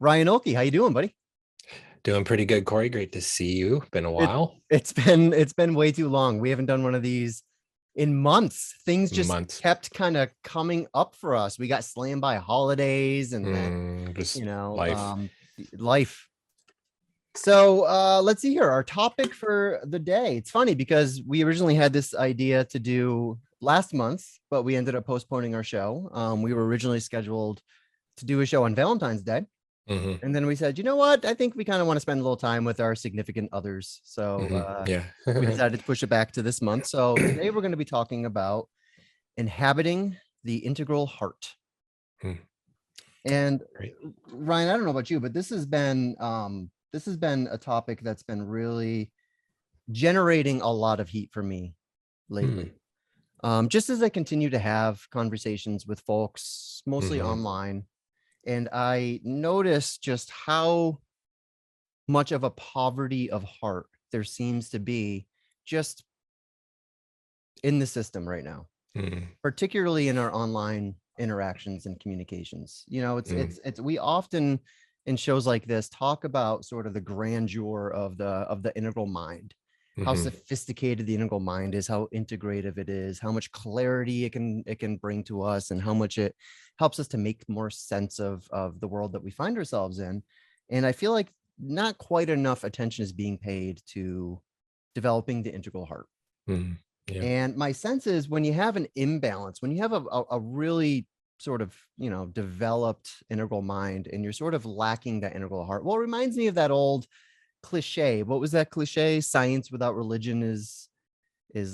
Ryan Oelke, how you doing, buddy? Doing pretty good, Corey. Great to see you. Been a It while. it's been way too long. We haven't done one of these in months. Things just Months. kept kind of coming up for us. We got slammed by holidays and then, you Just know, life. life. So let's see here. Our topic for the day. It's funny because we originally had this idea to do last month, but we ended up postponing our show. We were originally scheduled to do a show on Valentine's Day. hmm And then we said, you know what? I think we kind of want to spend a little time with our significant others. So Yeah. we decided to push it back to this month. So today we're going to be talking about inhabiting the integral heart. Hmm. And Great. Ryan, I don't know about you, but this has been a topic that's been really generating a lot of heat for me lately. Just as I continue to have conversations with folks, mostly online, and I notice just how much of a poverty of heart there seems to be just in the system right now, particularly in our online interactions and communications. You know, it's we often in shows like this talk about sort of the grandeur of the integral mind, how sophisticated the integral mind is, how integrative it is, how much clarity it can bring to us, and how much it helps us to make more sense of the world that we find ourselves in. And I feel like not quite enough attention is being paid to developing the integral heart. Yeah. And my sense is when you have an imbalance, when you have a really sort of, developed integral mind and you're sort of lacking that integral heart. Well, it reminds me of that old cliche. What was that cliche? Science without religion is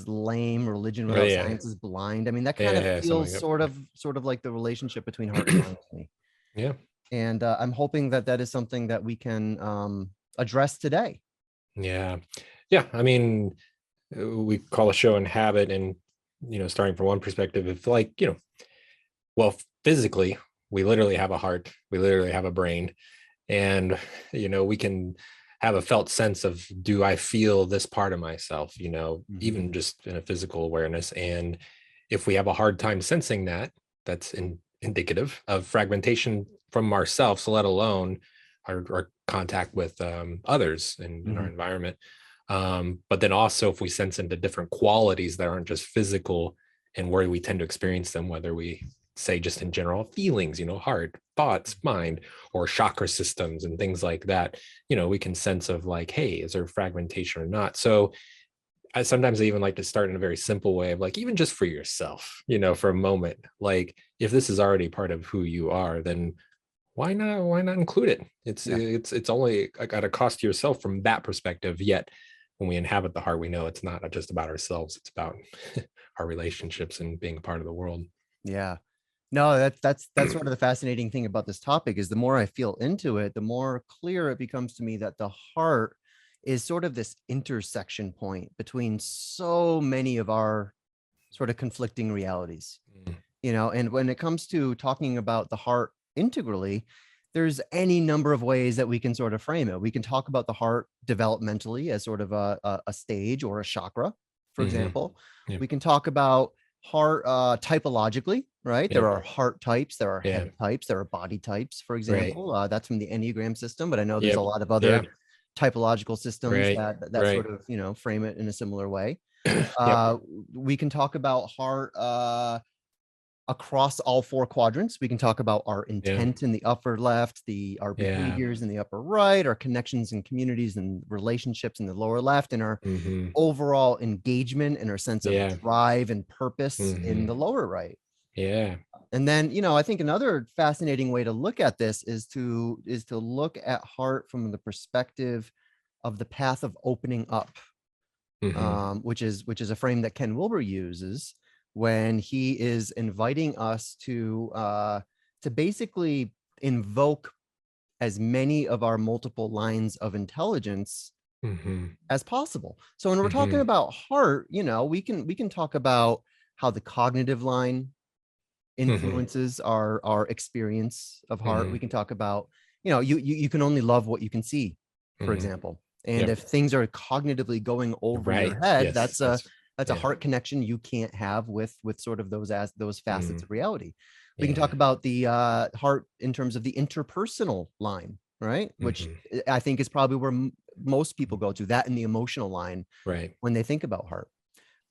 lame. Religion Oh, without yeah. science is blind. I mean, that kind of Yeah. feels Something like sort of like the relationship between heart and mind to me. Yeah. And I'm hoping that is something that we can address today. Yeah. Yeah. I mean, we call a show Inhabit, and starting from one perspective, if well, physically, we literally have a heart, we literally have a brain, and we can have a felt sense of, do I feel this part of myself, even just in a physical awareness. And if we have a hard time sensing that, that's indicative of fragmentation from ourselves, let alone our contact with others in our environment. But then also, if we sense into different qualities that aren't just physical and where we tend to experience them, whether we say just in general feelings, heart, thoughts, mind, or chakra systems and things like that, we can sense of like, hey, is there fragmentation or not? So I sometimes even like to start in a very simple way of like, even just for yourself, for a moment, like if this is already part of who you are, then why not include it? It's only at a cost to yourself from that perspective. Yet when we inhabit the heart, we know it's not just about ourselves, it's about our relationships and being a part of the world. Yeah. No, that's sort of the fascinating thing about this topic is the more I feel into it, the more clear it becomes to me that the heart is sort of this intersection point between so many of our sort of conflicting realities, and when it comes to talking about the heart integrally, there's any number of ways that we can sort of frame it. We can talk about the heart developmentally as sort of a stage or a chakra, for example. Yeah. We can talk about heart typologically, right? There are heart types, there are head types, there are body types, for example. That's from the Enneagram system, but I know there's a lot of other typological systems that sort of, frame it in a similar way. We can talk about heart across all four quadrants. We can talk about our intent in the upper left, our behaviors in the upper right, our connections and communities and relationships in the lower left, and our overall engagement and our sense of drive and purpose in the lower right. And then, I think another fascinating way to look at this is to look at heart from the perspective of the path of opening up, which is a frame that Ken Wilber uses when he is inviting us to basically invoke as many of our multiple lines of intelligence as possible. So when we're talking about heart, we can talk about how the cognitive line influences our experience of heart. We can talk about, you can only love what you can see, for example. And if things are cognitively going over your head, that's a heart connection you can't have with sort of those facets of reality. We can talk about the heart in terms of the interpersonal line, right? Which I think is probably where most people go to, that and the emotional line, right, when they think about heart.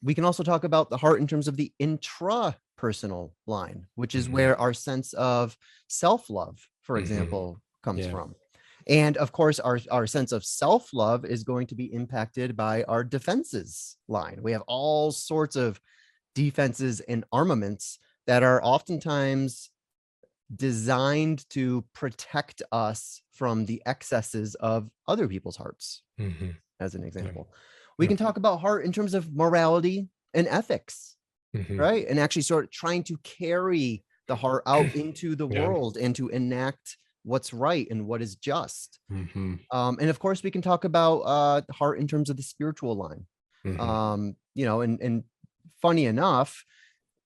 We can also talk about the heart in terms of the intrapersonal line, which is where our sense of self-love, for example, comes from. And of course, our sense of self-love is going to be impacted by our defenses line. We have all sorts of defenses and armaments that are oftentimes designed to protect us from the excesses of other people's hearts, as an example. We can talk about heart in terms of morality and ethics, right? And actually sort of trying to carry the heart out into the world and to enact what's right and what is just. And of course, we can talk about heart in terms of the spiritual line. You know, and funny enough,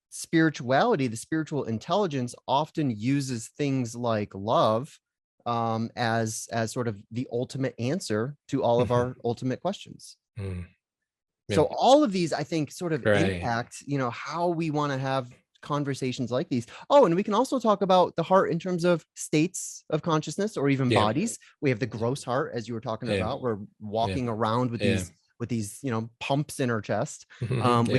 spirituality, the spiritual intelligence, often uses things like love as sort of the ultimate answer to all of our ultimate questions. So all of these, I think, sort of impact, you know, how we want to have conversations like these. Oh, and we can also talk about the heart in terms of states of consciousness or even bodies. We have the gross heart, as you were talking about. We're walking around with these, you know, pumps in our chest. We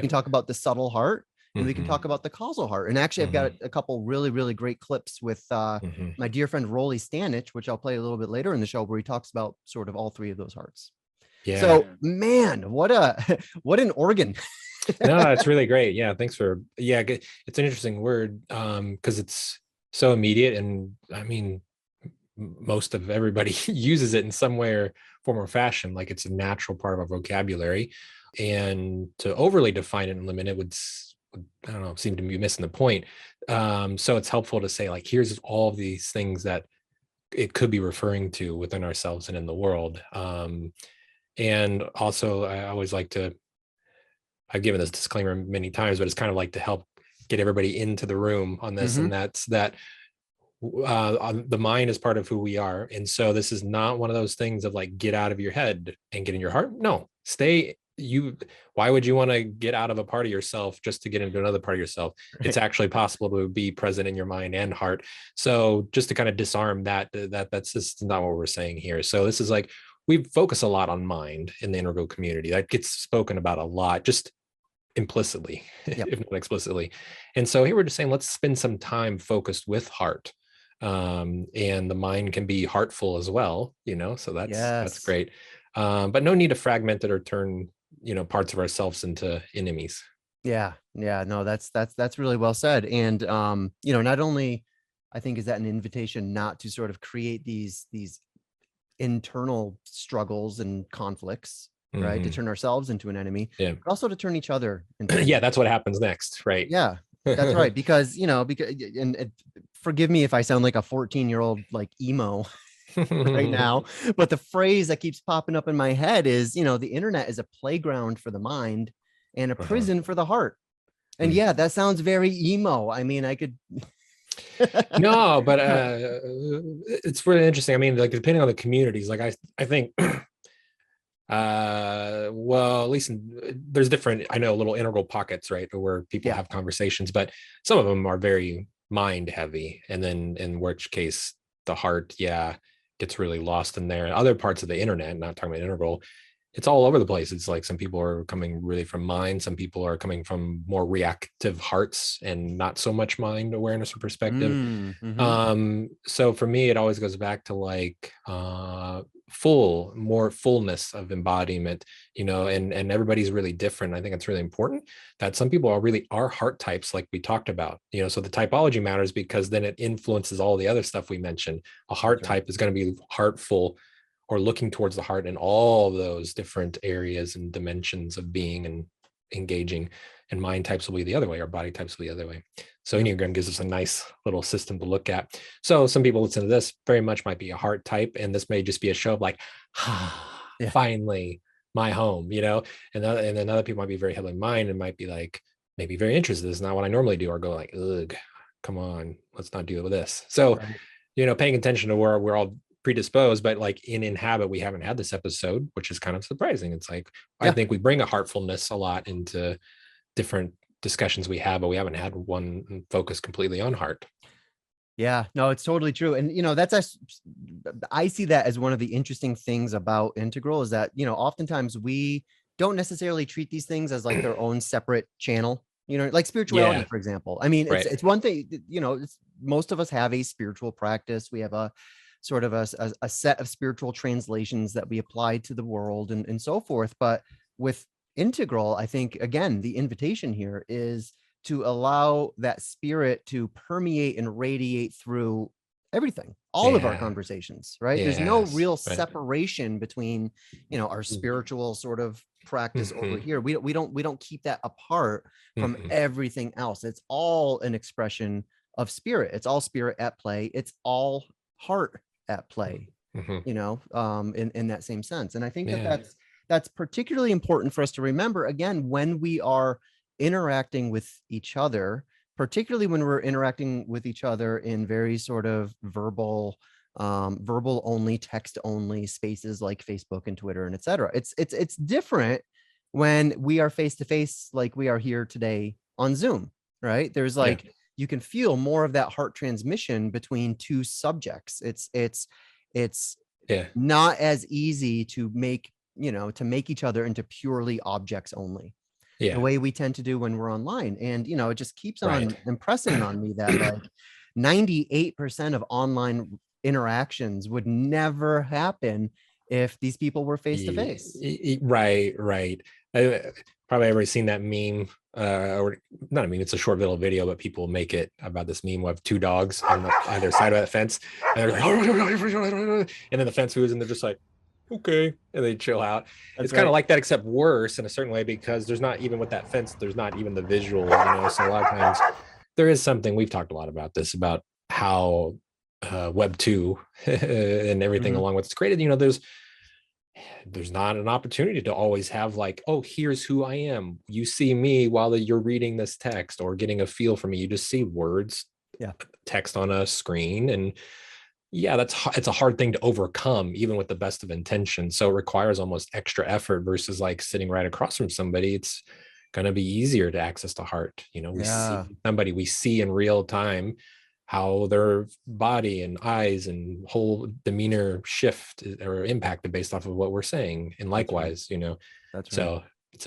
can talk about the subtle heart, and we can talk about the causal heart. And actually, I've got a couple really, really great clips with my dear friend Rollie Stanich, which I'll play a little bit later in the show, where he talks about sort of all three of those hearts. So, man, what an organ. No, it's really great. Yeah, thanks for, it's an interesting word because it's so immediate, and I mean, most of everybody uses it in some way or form or fashion, like it's a natural part of our vocabulary, and to overly define it and limit it would, I don't know, seem to be missing the point. So it's helpful to say, like, here's all of these things that it could be referring to within ourselves and in the world. And also, I always like to, I've given this disclaimer many times, but it's kind of like to help get everybody into the room on this. And that's that the mind is part of who we are. And so this is not one of those things of like, get out of your head and get in your heart. No, stay. Why would you want to get out of a part of yourself just to get into another part of yourself? It's actually possible to be present in your mind and heart. So just to kind of disarm that's just not what we're saying here. So this is like, we focus a lot on mind in the integral community. That gets spoken about a lot, just implicitly, if not explicitly. And so here we're just saying, let's spend some time focused with heart. And the mind can be heartful as well, you know, so that's great. But no need to fragment it or turn, you know, parts of ourselves into enemies. No, that's really well said. And you know, not only I think is that an invitation not to sort of create these internal struggles and conflicts, right, to turn ourselves into an enemy, but also to turn each other into that's what happens next, right? That's right. Because, you know, and forgive me if I sound like a 14-year-old like emo right now, but the phrase that keeps popping up in my head is, you know, the internet is a playground for the mind and a prison for the heart. And that sounds very emo. I mean, I could no, but it's really interesting. I mean, like, depending on the communities, like I think well, at least there's different, I know, little integral pockets, right, where people have conversations, but some of them are very mind heavy, and then in which case the heart gets really lost in there. Other parts of the internet, not talking about integral, it's all over the place. It's like some people are coming really from mind, some people are coming from more reactive hearts and not so much mind awareness or perspective. So for me, it always goes back to like more fullness of embodiment, you know, and everybody's really different. I think it's really important that some people are heart types, like we talked about, you know, so the typology matters because then it influences all the other stuff we mentioned. A heart type is going to be heartful, or looking towards the heart in all those different areas and dimensions of being and engaging, and mind types will be the other way, or body types will be the other way. So Enneagram gives us a nice little system to look at. So some people listen to this very much might be a heart type, and this may just be a show of like, finally my home, you know, and then other people might be very heavily mind and might be like, maybe very interested. This is not what I normally do, or go like, ugh, come on, let's not deal with this. So, you know, paying attention to where we're all predisposed, but like in Inhabit, we haven't had this episode, which is kind of surprising. It's like, I think we bring a heartfulness a lot into different discussions we have, but we haven't had one focused completely on heart. Yeah, no, it's totally true. And, I see that as one of the interesting things about Integral is that, oftentimes we don't necessarily treat these things as like their own separate channel, like spirituality, for example. I mean, it's one thing, most of us have a spiritual practice. We have a sort of a set of spiritual translations that we apply to the world and so forth. But with Integral, I think, again, the invitation here is to allow that spirit to permeate and radiate through everything, all of our conversations, right? There's no real separation between, our spiritual sort of practice over here. We don't keep that apart from everything else. It's all an expression of spirit. It's all spirit at play. It's all heart at play, in that same sense. And I think that's particularly important for us to remember, again, when we are interacting with each other, particularly when we're interacting with each other in very sort of verbal only, text only spaces like Facebook and Twitter and etc. It's different when we are face to face, like we are here today on Zoom, right? There's you can feel more of that heart transmission between two subjects. It's not as easy to make each other into purely objects only. The way we tend to do when we're online. And, it just keeps on impressing on me that like 98% of online interactions would never happen if these people were face to face. Right. Probably everybody's seen that meme, or not a meme, it's a short little video, but people make it about this meme of two dogs on either side of that fence. And they're like, and then the fence moves and they're just like, okay, and they chill out. It's kind of like that, except worse in a certain way, because there's not even with that fence, there's not even the visual, so a lot of times there is something, we've talked a lot about this, about how Web 2 and everything along with it's created, there's not an opportunity to always have like, oh, here's who I am, you see me while you're reading this text or getting a feel for me. You just see words, text on a screen, and it's a hard thing to overcome, even with the best of intentions. So it requires almost extra effort versus like sitting right across from somebody. It's going to be easier to access the heart. We see somebody, we see in real time how their body and eyes and whole demeanor shift or impacted based off of what we're saying. And likewise, so it's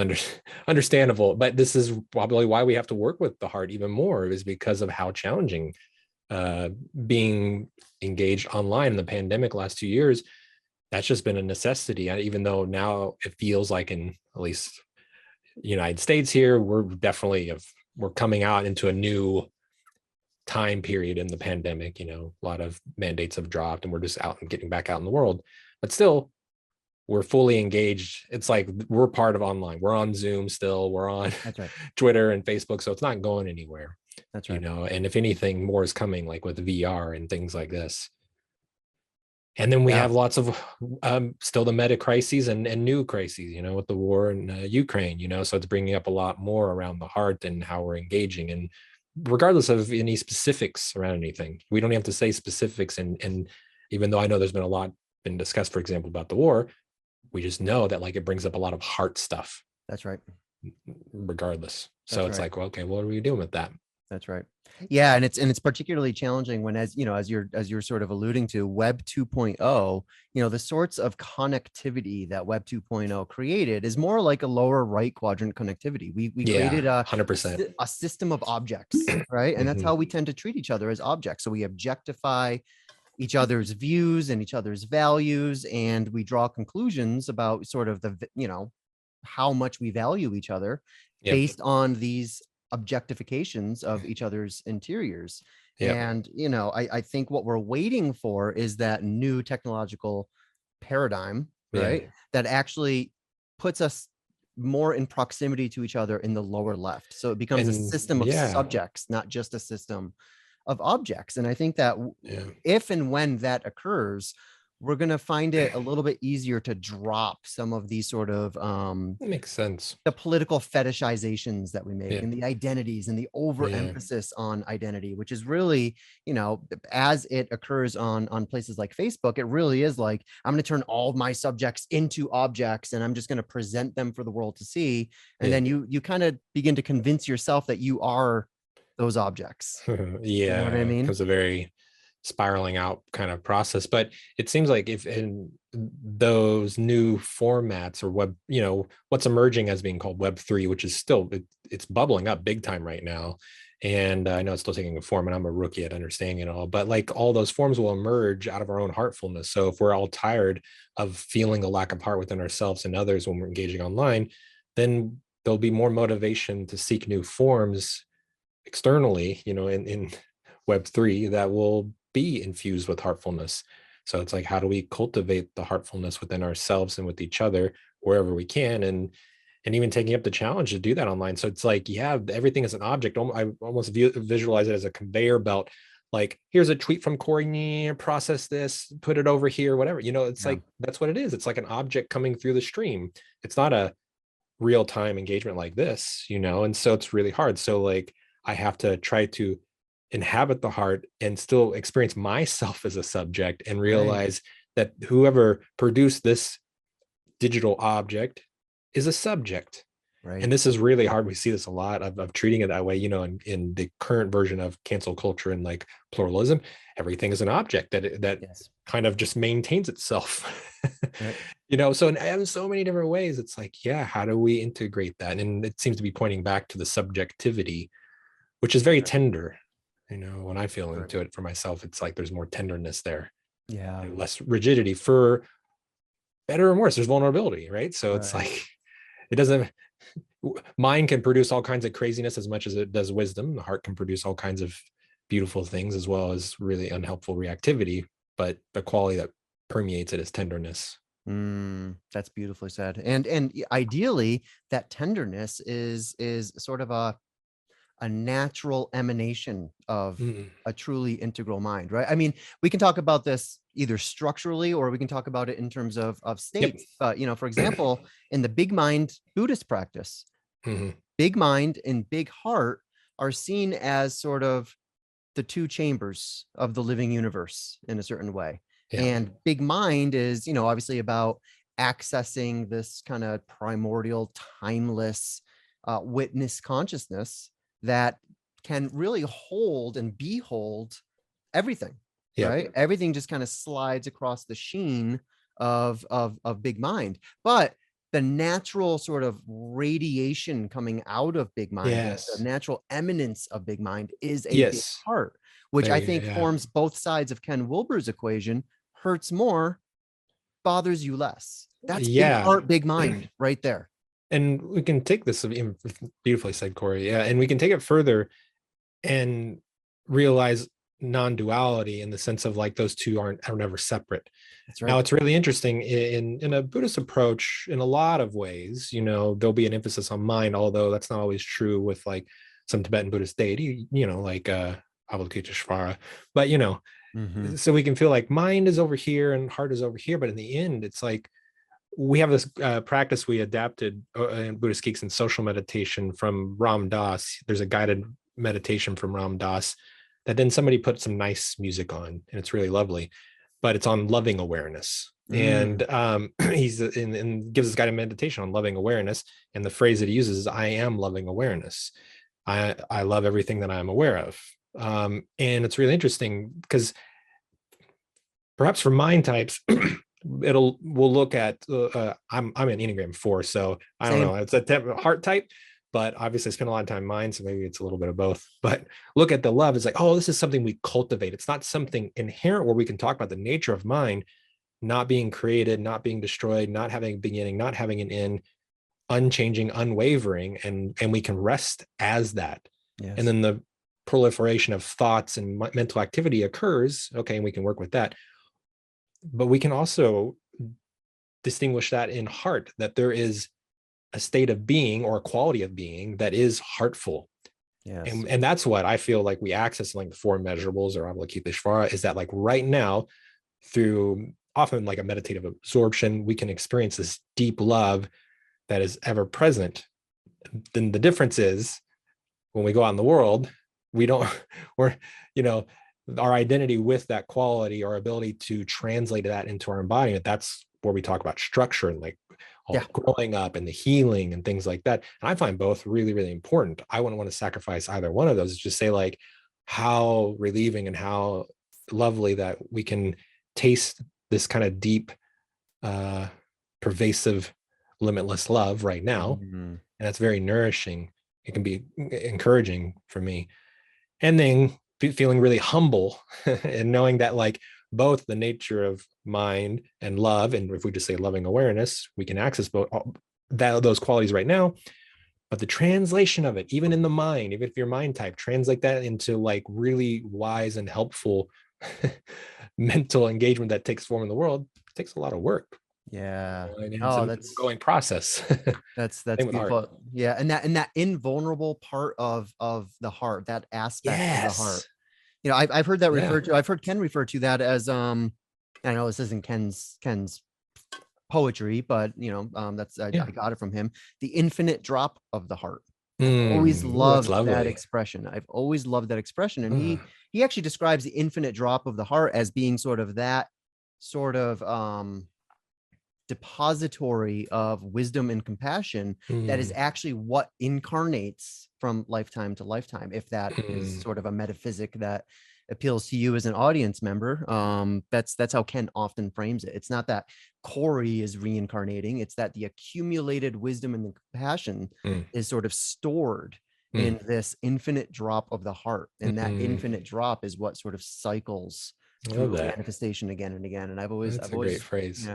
understandable. But this is probably why we have to work with the heart even more, is because of how challenging being engaged online in the pandemic last 2 years. That's just been a necessity. Even though now it feels like, in at least United States here, we're coming out into a new time period in the pandemic. A lot of mandates have dropped and we're just out and getting back out in the world, but still we're fully engaged. It's like we're part of online. We're on Zoom still, we're on Twitter and Facebook, so it's not going anywhere. That's right. And if anything, more is coming, like with VR and things like this. And then we have lots of still the meta crises and new crises, with the war in Ukraine, so it's bringing up a lot more around the heart and how we're engaging. And regardless of any specifics around anything, we don't have to say specifics. And even though I know there's been a lot been discussed, for example, about the war, we just know that like it brings up a lot of heart stuff. That's right. Regardless. So it's like, well, okay, what are we doing with that? That's right. Yeah, and it's particularly challenging when, as you're sort of alluding to, Web 2.0, the sorts of connectivity that Web 2.0 created is more like a lower right quadrant connectivity. We created 100% a system of objects, right? And that's how we tend to treat each other, as objects. So we objectify each other's views and each other's values, and we draw conclusions about sort of the how much we value each other based on these objectifications of each other's interiors. And I think what we're waiting for is that new technological paradigm, right, that actually puts us more in proximity to each other in the lower left. So it becomes a system of subjects, not just a system of objects. And I think that if and when that occurs, we're going to find it a little bit easier to drop some of these sort of that makes sense, the political fetishizations that we make, yeah, and the identities and the yeah, overemphasis on identity, which is really, you know, as it occurs on places like Facebook, it really is like, I'm going to turn all of my subjects into objects and I'm just going to present them for the world to see. And yeah. then you kind of begin to convince yourself that you are those objects. You know what I Yeah, it mean? becomes a very spiraling out kind of process. But it seems like if in those new formats or web, you know, what's emerging as being called Web3, which is still it's bubbling up big time right now. And I know it's still taking a form, and I'm a rookie at understanding it all, but like all those forms will emerge out of our own heartfulness. So if we're all tired of feeling a lack of heart within ourselves and others when we're engaging online, then there'll be more motivation to seek new forms externally, you know, in Web3 that will be infused with heartfulness. So it's like, how do we cultivate the heartfulness within ourselves and with each other wherever we can, and even taking up the challenge to do that online. So it's like, yeah, everything is an object. I almost visualize it as a conveyor belt. Like, here's a tweet from Corey, process this, put it over here, whatever. You know, it's Yeah. like, that's what it is. It's like an object coming through the stream. It's not a real-time engagement like this, you know, and so it's really hard. So like, I have to try to inhabit the heart and still experience myself as a subject and Right. realize that whoever produced this digital object is a subject. Right. And this is really hard. We see this a lot of treating it that way, you know, in the current version of cancel culture and like pluralism, everything is an object that Yes. kind of just maintains itself. Right. You know, so in so many different ways, it's like, yeah, how do we integrate that? And it seems to be pointing back to the subjectivity, which is very tender. You know, when I feel Sure. into it for myself, it's like there's more tenderness there, Yeah. less rigidity, for better and worse. There's vulnerability, right? So it's Right. like, it doesn't, mind can produce all kinds of craziness as much as it does wisdom. The heart can produce all kinds of beautiful things as well as really unhelpful reactivity, but the quality that permeates it is tenderness. That's beautifully said. And ideally, that tenderness is sort of a natural emanation of Mm. a truly integral mind, right? I mean, we can talk about this either structurally or we can talk about it in terms of Yep. states. But, you know, for example, in the big mind Buddhist practice, Mhm. big mind and big heart are seen as sort of the two chambers of the living universe in a certain way. Yeah. And big mind is, you know, obviously about accessing this kind of primordial, timeless witness consciousness that can really hold and behold everything, Yep. right? Everything just kind of slides across the sheen of big mind. But the natural sort of radiation coming out of big mind, the Yes. natural eminence of big mind is a big Yes. heart, which There I you go. think Yeah. forms both sides of Ken Wilber's equation. Hurts more, bothers you less. That's big Yeah. heart, big mind right there. And we can take this, beautifully said, Corey. Yeah. And we can take it further and realize non-duality in the sense of like those two are never separate. That's Now right. it's really interesting in a Buddhist approach. In a lot of ways, you know, there'll be an emphasis on mind, although that's not always true with like some Tibetan Buddhist deity, you know, like Avalokiteshvara. But you know, Mm-hmm. so we can feel like mind is over here and heart is over here, but in the end it's like we have this practice we adapted in Buddhist Geeks and Social Meditation from Ram Dass. There's a guided meditation from Ram Dass that then somebody put some nice music on, and it's really lovely. But it's on loving awareness, and he's and gives this guided meditation on loving awareness. And the phrase that he uses is, "I am loving awareness. I love everything that I'm aware of." And it's really interesting because perhaps for mind types. We'll look at I'm an Enneagram 4, so I don't Same. know, it's a heart type, but obviously I spend a lot of time in mind, so maybe it's a little bit of both. But look at the love, it's like, oh, this is something we cultivate. It's not something inherent where we can talk about the nature of mind not being created, not being destroyed, not having a beginning, not having an end, unchanging, unwavering, and we can rest as that. Yes. And then the proliferation of thoughts and mental activity occurs, okay, and we can work with that. But we can also distinguish that in heart, that there is a state of being or a quality of being that is heartful. Yes. And that's what I feel like we access, like the four measurables or Avalokiteshvara, is that like right now, through often like a meditative absorption. We can experience this deep love that is ever present. Then the difference is when we go out in the world, we're, our identity with that quality, our ability to translate that into our embodiment, that's where we talk about structure and like all the growing up and the healing and things like that. And I find both really, really important. I wouldn't want to sacrifice either one of those. It's just say like how relieving and how lovely that we can taste this kind of deep, pervasive, limitless love right now. And that's very nourishing. It can be encouraging for me. And then feeling really humble and knowing that like both the nature of mind and love, and if we just say loving awareness, we can access both those qualities right now. But the translation of it, even in the mind, even if you're mind type, translate that into like really wise and helpful mental engagement that takes form in the world, it takes a lot of work. Yeah. It's an ongoing process. That's beautiful. Yeah. And that invulnerable part of the heart, that aspect of the heart. I've heard that referred to, I've heard Ken refer to that as, I know this isn't Ken's poetry, but that's, I got it from him. The infinite drop of the heart. I've always loved that expression. I've always loved that expression. And he actually describes the infinite drop of the heart as being sort of that depository of wisdom and compassion that is actually what incarnates from lifetime to lifetime. If that is sort of a metaphysic that appeals to you as an audience member, that's how Ken often frames it. It's not that Corey is reincarnating, it's that the accumulated wisdom and the compassion is sort of stored in this infinite drop of the heart. And that infinite drop is what sort of cycles through manifestation again and again. And I've always great phrase.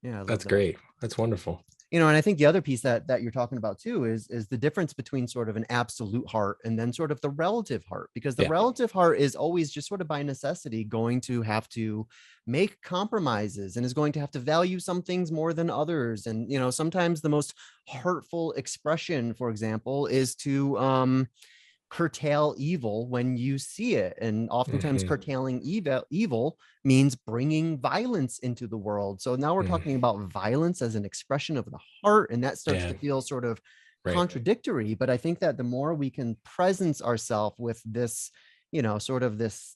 Yeah, that's great. That's wonderful. And I think the other piece that you're talking about too is the difference between sort of an absolute heart and then sort of the relative heart, because the relative heart is always just sort of by necessity going to have to make compromises and is going to have to value some things more than others. And, sometimes the most hurtful expression, for example, is to, curtail evil when you see it. And oftentimes curtailing evil means bringing violence into the world. So now we're talking about violence as an expression of the heart, and that starts to feel sort of contradictory. But I think that the more we can presence ourselves with this, sort of this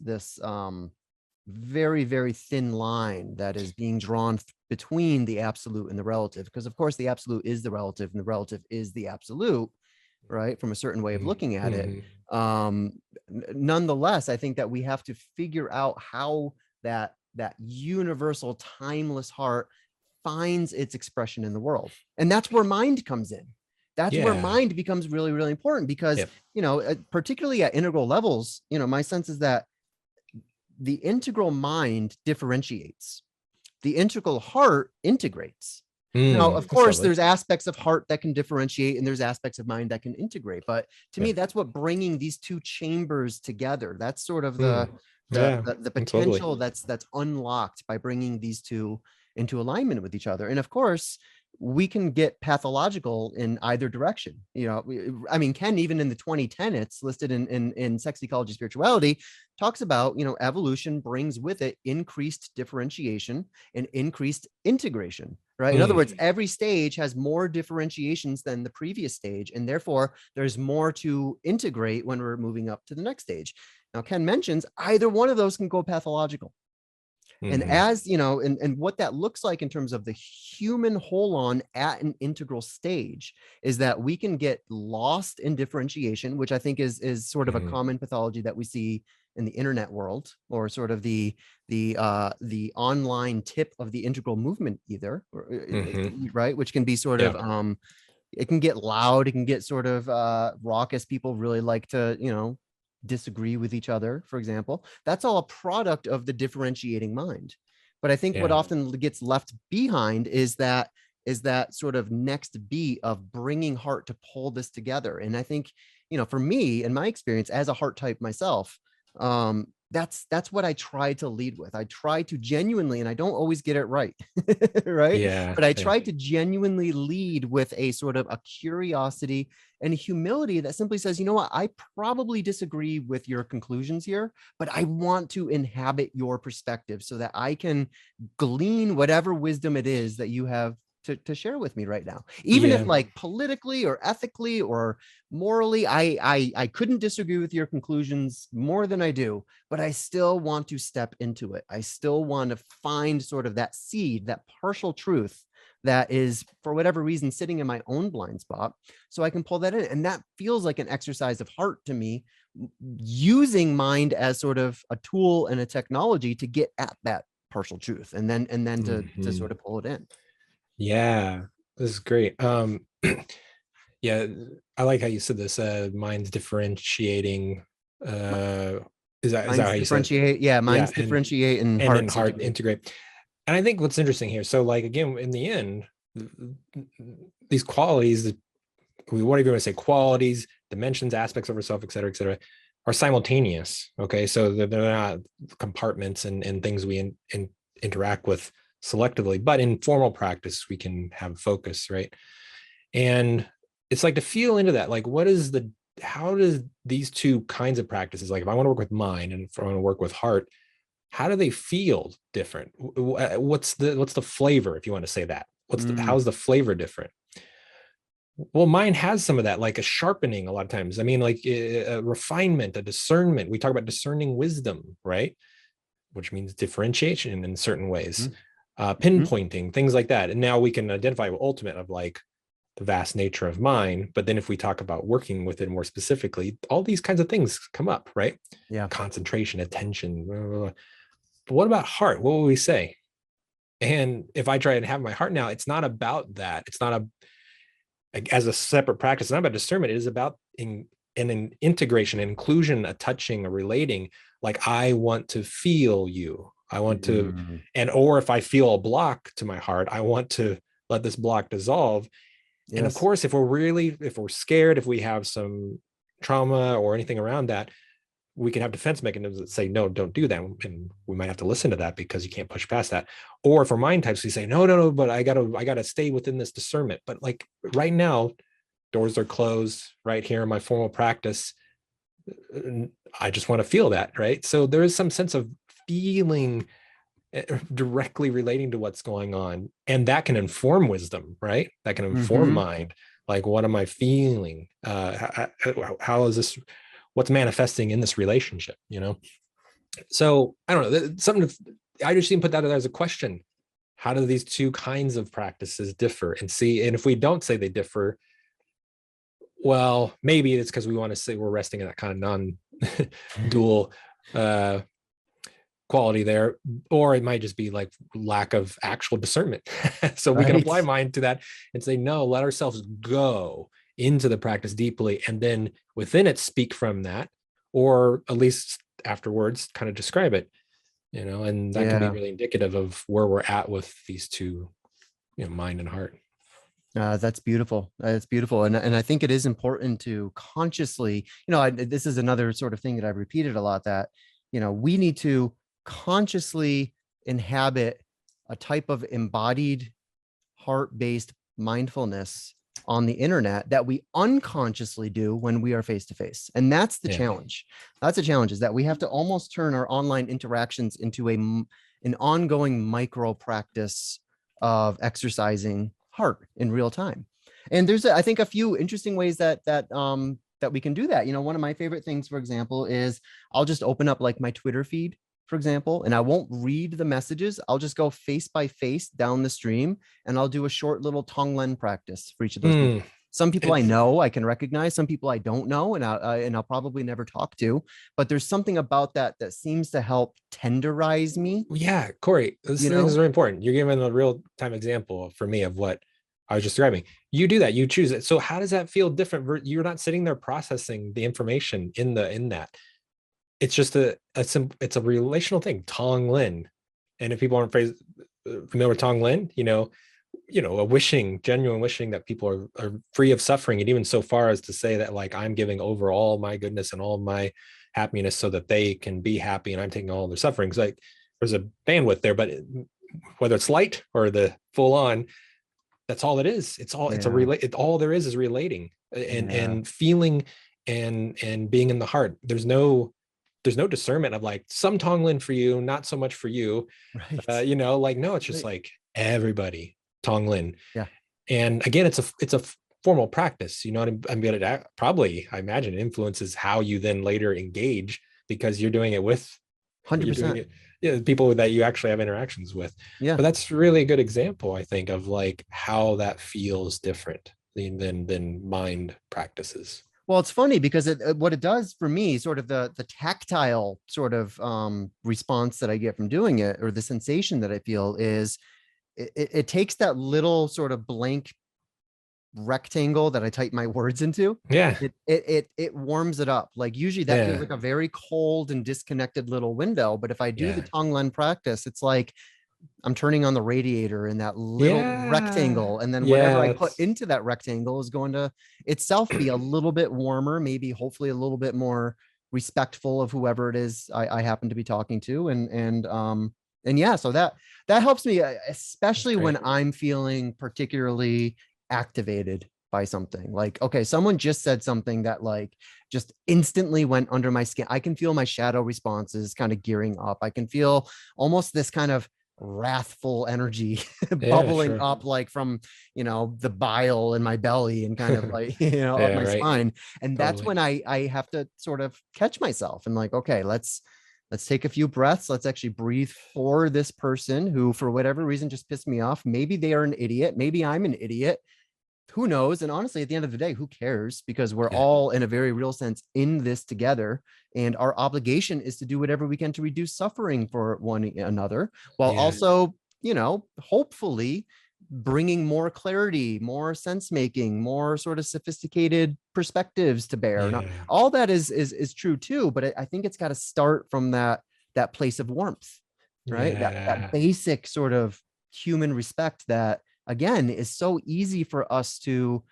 very, very thin line that is being drawn between the absolute and the relative, because of course the absolute is the relative and the relative is the absolute, right, from a certain way of looking at it. Nonetheless, I think that we have to figure out how that universal timeless heart finds its expression in the world. And that's where mind comes in. That's where mind becomes really, really important, because particularly at integral levels, my sense is that the integral mind differentiates, the integral heart integrates. Now, of course, there's aspects of heart that can differentiate and there's aspects of mind that can integrate. But to me, that's what bringing these two chambers together. That's sort of the potential that's unlocked by bringing these two into alignment with each other. And of course, we can get pathological in either direction. Ken, even in the 20 tenets listed in Sex Ecology Spirituality, talks about, evolution brings with it increased differentiation and increased integration, right? In other words, every stage has more differentiations than the previous stage, and therefore there's more to integrate when we're moving up to the next stage. Now, Ken mentions either one of those can go pathological. And as and what that looks like in terms of the human holon at an integral stage is that we can get lost in differentiation, which I think is sort of a common pathology that we see in the internet world, or sort of the online tip of the integral movement either, right? Which can be sort of it can get loud, it can get sort of raucous. People really like to, disagree with each other, for example. That's all a product of the differentiating mind. But I think what often gets left behind is that sort of next beat of bringing heart to pull this together. And I think, for me, in my experience as a heart type myself, that's what I try to lead with. I try to genuinely, and I don't always get it right, right? Yeah. But I try to genuinely lead with a sort of a curiosity and a humility that simply says, you know what, I probably disagree with your conclusions here, but I want to inhabit your perspective so that I can glean whatever wisdom it is that you have to share with me right now, even if like politically or ethically or morally, I couldn't disagree with your conclusions more than I do, but I still want to step into it. I still want to find sort of that seed, that partial truth that is, for whatever reason, sitting in my own blind spot, so I can pull that in. And that feels like an exercise of heart to me, using mind as sort of a tool and a technology to get at that partial truth, and then to sort of pull it in. Yeah, this is great. Yeah, I like how you said this, mind's differentiating. Is that how you said it? Yeah, mind's differentiate and then heart integrate. And I think what's interesting here, so like, again, in the end, these qualities, we won't even want to say qualities, dimensions, aspects of ourselves, et cetera, are simultaneous. Okay, so they're not compartments and things we interact with selectively, but in formal practice we can have focus, right? And it's like to feel into that, like how does these two kinds of practices, like if I want to work with mind and if I want to work with heart, how do they feel different? What's the flavor, if you want to say that? How's the flavor different? Well, mind has some of that, like a sharpening a lot of times. I mean, like a refinement, a discernment. We talk about discerning wisdom, right? Which means differentiation in certain ways. Pinpointing, things like that. And now we can identify with ultimate of like the vast nature of mind. But then if we talk about working with it more specifically, all these kinds of things come up, right? Yeah. Concentration, attention. Blah, blah, blah. But what about heart? What will we say? And if I try and have my heart now, it's not about that. It's not as a separate practice. It's not about discernment. It is about an integration, an inclusion, a touching, a relating. Like, I want to feel you. I want to, or if I feel a block to my heart, I want to let this block dissolve. Yes. And of course, if we're scared, if we have some trauma or anything around that, we can have defense mechanisms that say, no, don't do that. And we might have to listen to that because you can't push past that. Or for mind types, we say, no, but I gotta stay within this discernment. But like right now, doors are closed right here in my formal practice. I just want to feel that, right? So there is some sense of feeling directly relating to what's going on, and that can inform wisdom, right? That can inform mind. Like, what am I feeling? How is this? What's manifesting in this relationship? So I don't know. I just didn't put that as a question. How do these two kinds of practices differ? And if we don't say they differ, well, maybe it's because we want to say we're resting in that kind of non-dual quality there, or it might just be like lack of actual discernment. So we can apply mind to that and say, no, let ourselves go into the practice deeply, and then within it speak from that, or at least afterwards kind of describe it, and that can be really indicative of where we're at with these two, mind and heart. That's beautiful. That's beautiful. And I think it is important to consciously, this is another sort of thing that I've repeated a lot, that, we need to consciously inhabit a type of embodied heart-based mindfulness on the internet that we unconsciously do when we are face to face. And that's the challenge. That's a challenge, is that we have to almost turn our online interactions into an ongoing micro practice of exercising heart in real time. And there's, I think, a few interesting ways that we can do that. One of my favorite things, for example, is I'll just open up like my Twitter feed, for example, and I won't read the messages. I'll just go face by face down the stream, and I'll do a short little Tonglen practice for each of those people. Some people I know, I can recognize, some people I don't know, and I'll probably never talk to, but there's something about that seems to help tenderize me. Yeah, Corey, this thing is very important. You're giving a real time example for me of what I was just describing. You do that, you choose it. So how does that feel different? You're not sitting there processing the information in that. It's just it's a relational thing, Tonglen. And if people aren't familiar with Tonglen, a genuine wishing that people are free of suffering, and even so far as to say that, like, I'm giving over all my goodness and all my happiness so that they can be happy, and I'm taking all their sufferings. Like there's a bandwidth there, but whether it's light or the full on, that's all it is. It's all, it's a relate. All there is relating and feeling and being in the heart. There's no discernment of like some Tonglen for you, not so much for you. Right. You know, like, no, it's just like everybody Tonglen. Yeah. And again, it's a formal practice, you know, I'm going to probably, I imagine, influences how you then later engage, because you're doing it with 100%. People that you actually have interactions with. Yeah. But that's really a good example, I think, of like how that feels different than mind practices. Well, it's funny because what it does for me, sort of the tactile sort of response that I get from doing it, or the sensation that I feel, is it takes that little sort of blank rectangle that I type my words into. Yeah. It warms it up. Like usually that feels like a very cold and disconnected little window. But if I do the Tonglen practice, it's like I'm turning on the radiator in that little rectangle. And then whatever I put into that rectangle is going to itself be a little bit warmer, maybe hopefully a little bit more respectful of whoever it is I happen to be talking to. And yeah, so that helps me, especially when I'm feeling particularly activated by something. Like, okay, someone just said something that like just instantly went under my skin. I can feel my shadow responses kind of gearing up. I can feel almost this kind of wrathful energy bubbling up, like from, you know, the bile in my belly and kind of like, you know, up my spine. And that's when I have to sort of catch myself and like, okay, let's take a few breaths. Let's actually breathe for this person who, for whatever reason, just pissed me off. Maybe they are an idiot. Maybe I'm an idiot. Who knows? And honestly, at the end of the day, who cares? Because we're all, in a very real sense, in this together. And our obligation is to do whatever we can to reduce suffering for one another, while also, you know, hopefully bringing more clarity, more sense making, more sort of sophisticated perspectives to bear. Now, all that is true too, but I think it's got to start from that place of warmth, right? That basic sort of human respect that, again, is so easy for us to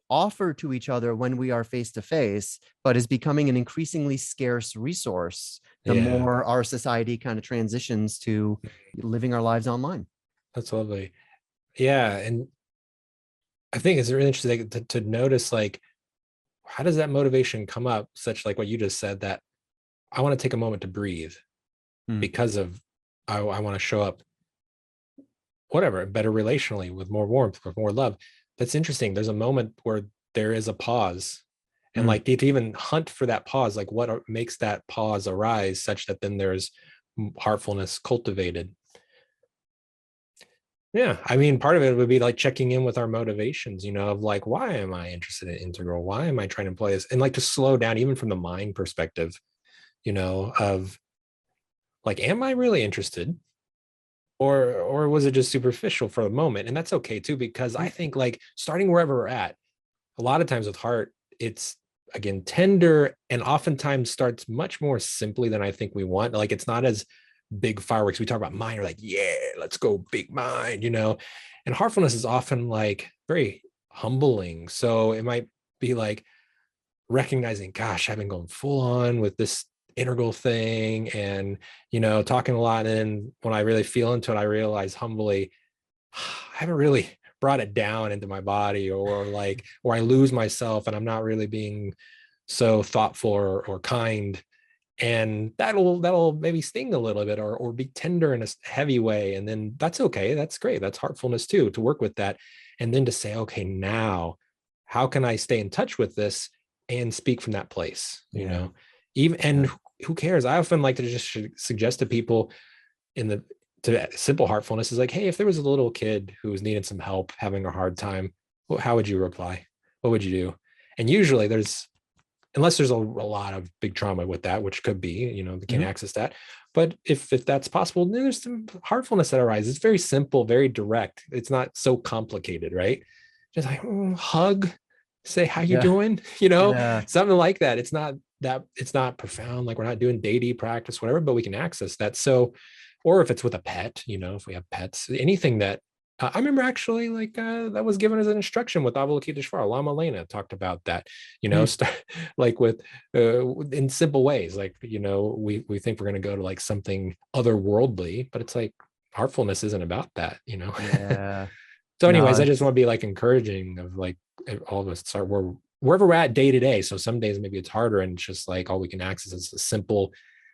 offer to each other when we are face to face, but is becoming an increasingly scarce resource the more our society kind of transitions to living our lives online. That's lovely. Yeah. And I think it's really interesting to notice, like, how does that motivation come up, such like what you just said, that I want to take a moment to breathe because of, I want to show up whatever, better relationally, with more warmth, with more love. That's interesting. There's a moment where there is a pause, and like to even hunt for that pause, like what makes that pause arise such that then there's heartfulness cultivated. Yeah, I mean, part of it would be like checking in with our motivations, you know, of like, why am I interested in integral? Why am I trying to employ this? And like to slow down, even from the mind perspective, you know, of like, am I really interested? Or was it just superficial for a moment? And that's okay too, because I think like starting wherever we're at, a lot of times with heart, it's again tender, and oftentimes starts much more simply than I think we want. Like it's not as big fireworks. We talk about mind, we're like, yeah, let's go big mind, you know. And heartfulness is often like very humbling. So it might be like recognizing, gosh, I've been going full on with this integral thing, and you know, talking a lot, and then when I really feel into it, I realize humbly I haven't really brought it down into my body, or like, or I lose myself and I'm not really being so thoughtful or kind, and that'll maybe sting a little bit, or be tender in a heavy way. And then that's okay, that's great, that's heartfulness too, to work with that. And then to say, okay, now how can I stay in touch with this and speak from that place, you know? Even, and who cares? I often like to just suggest to people to simple heartfulness is like, hey, if there was a little kid who was needing some help, having a hard time, how would you reply? What would you do? And usually unless there's a lot of big trauma with that, which could be, you know, they can't access that. But if that's possible, then there's some heartfulness that arises. It's very simple, very direct. It's not so complicated, right? Just like hug, say how you doing, you know, something like that. It's not profound, like we're not doing deity practice, whatever, but we can access that. So, or if it's with a pet, you know, if we have pets, anything that I remember actually like that was given as an instruction with Avalokiteshvara. Lama Lena talked about that, like with in simple ways. Like, we think we're going to go to like something otherworldly, but it's like heartfulness isn't about that, Yeah. So anyways, No, I just want to be like encouraging of like all of us start wherever we're at day to day. So some days maybe it's harder and it's just like all we can access is a simple,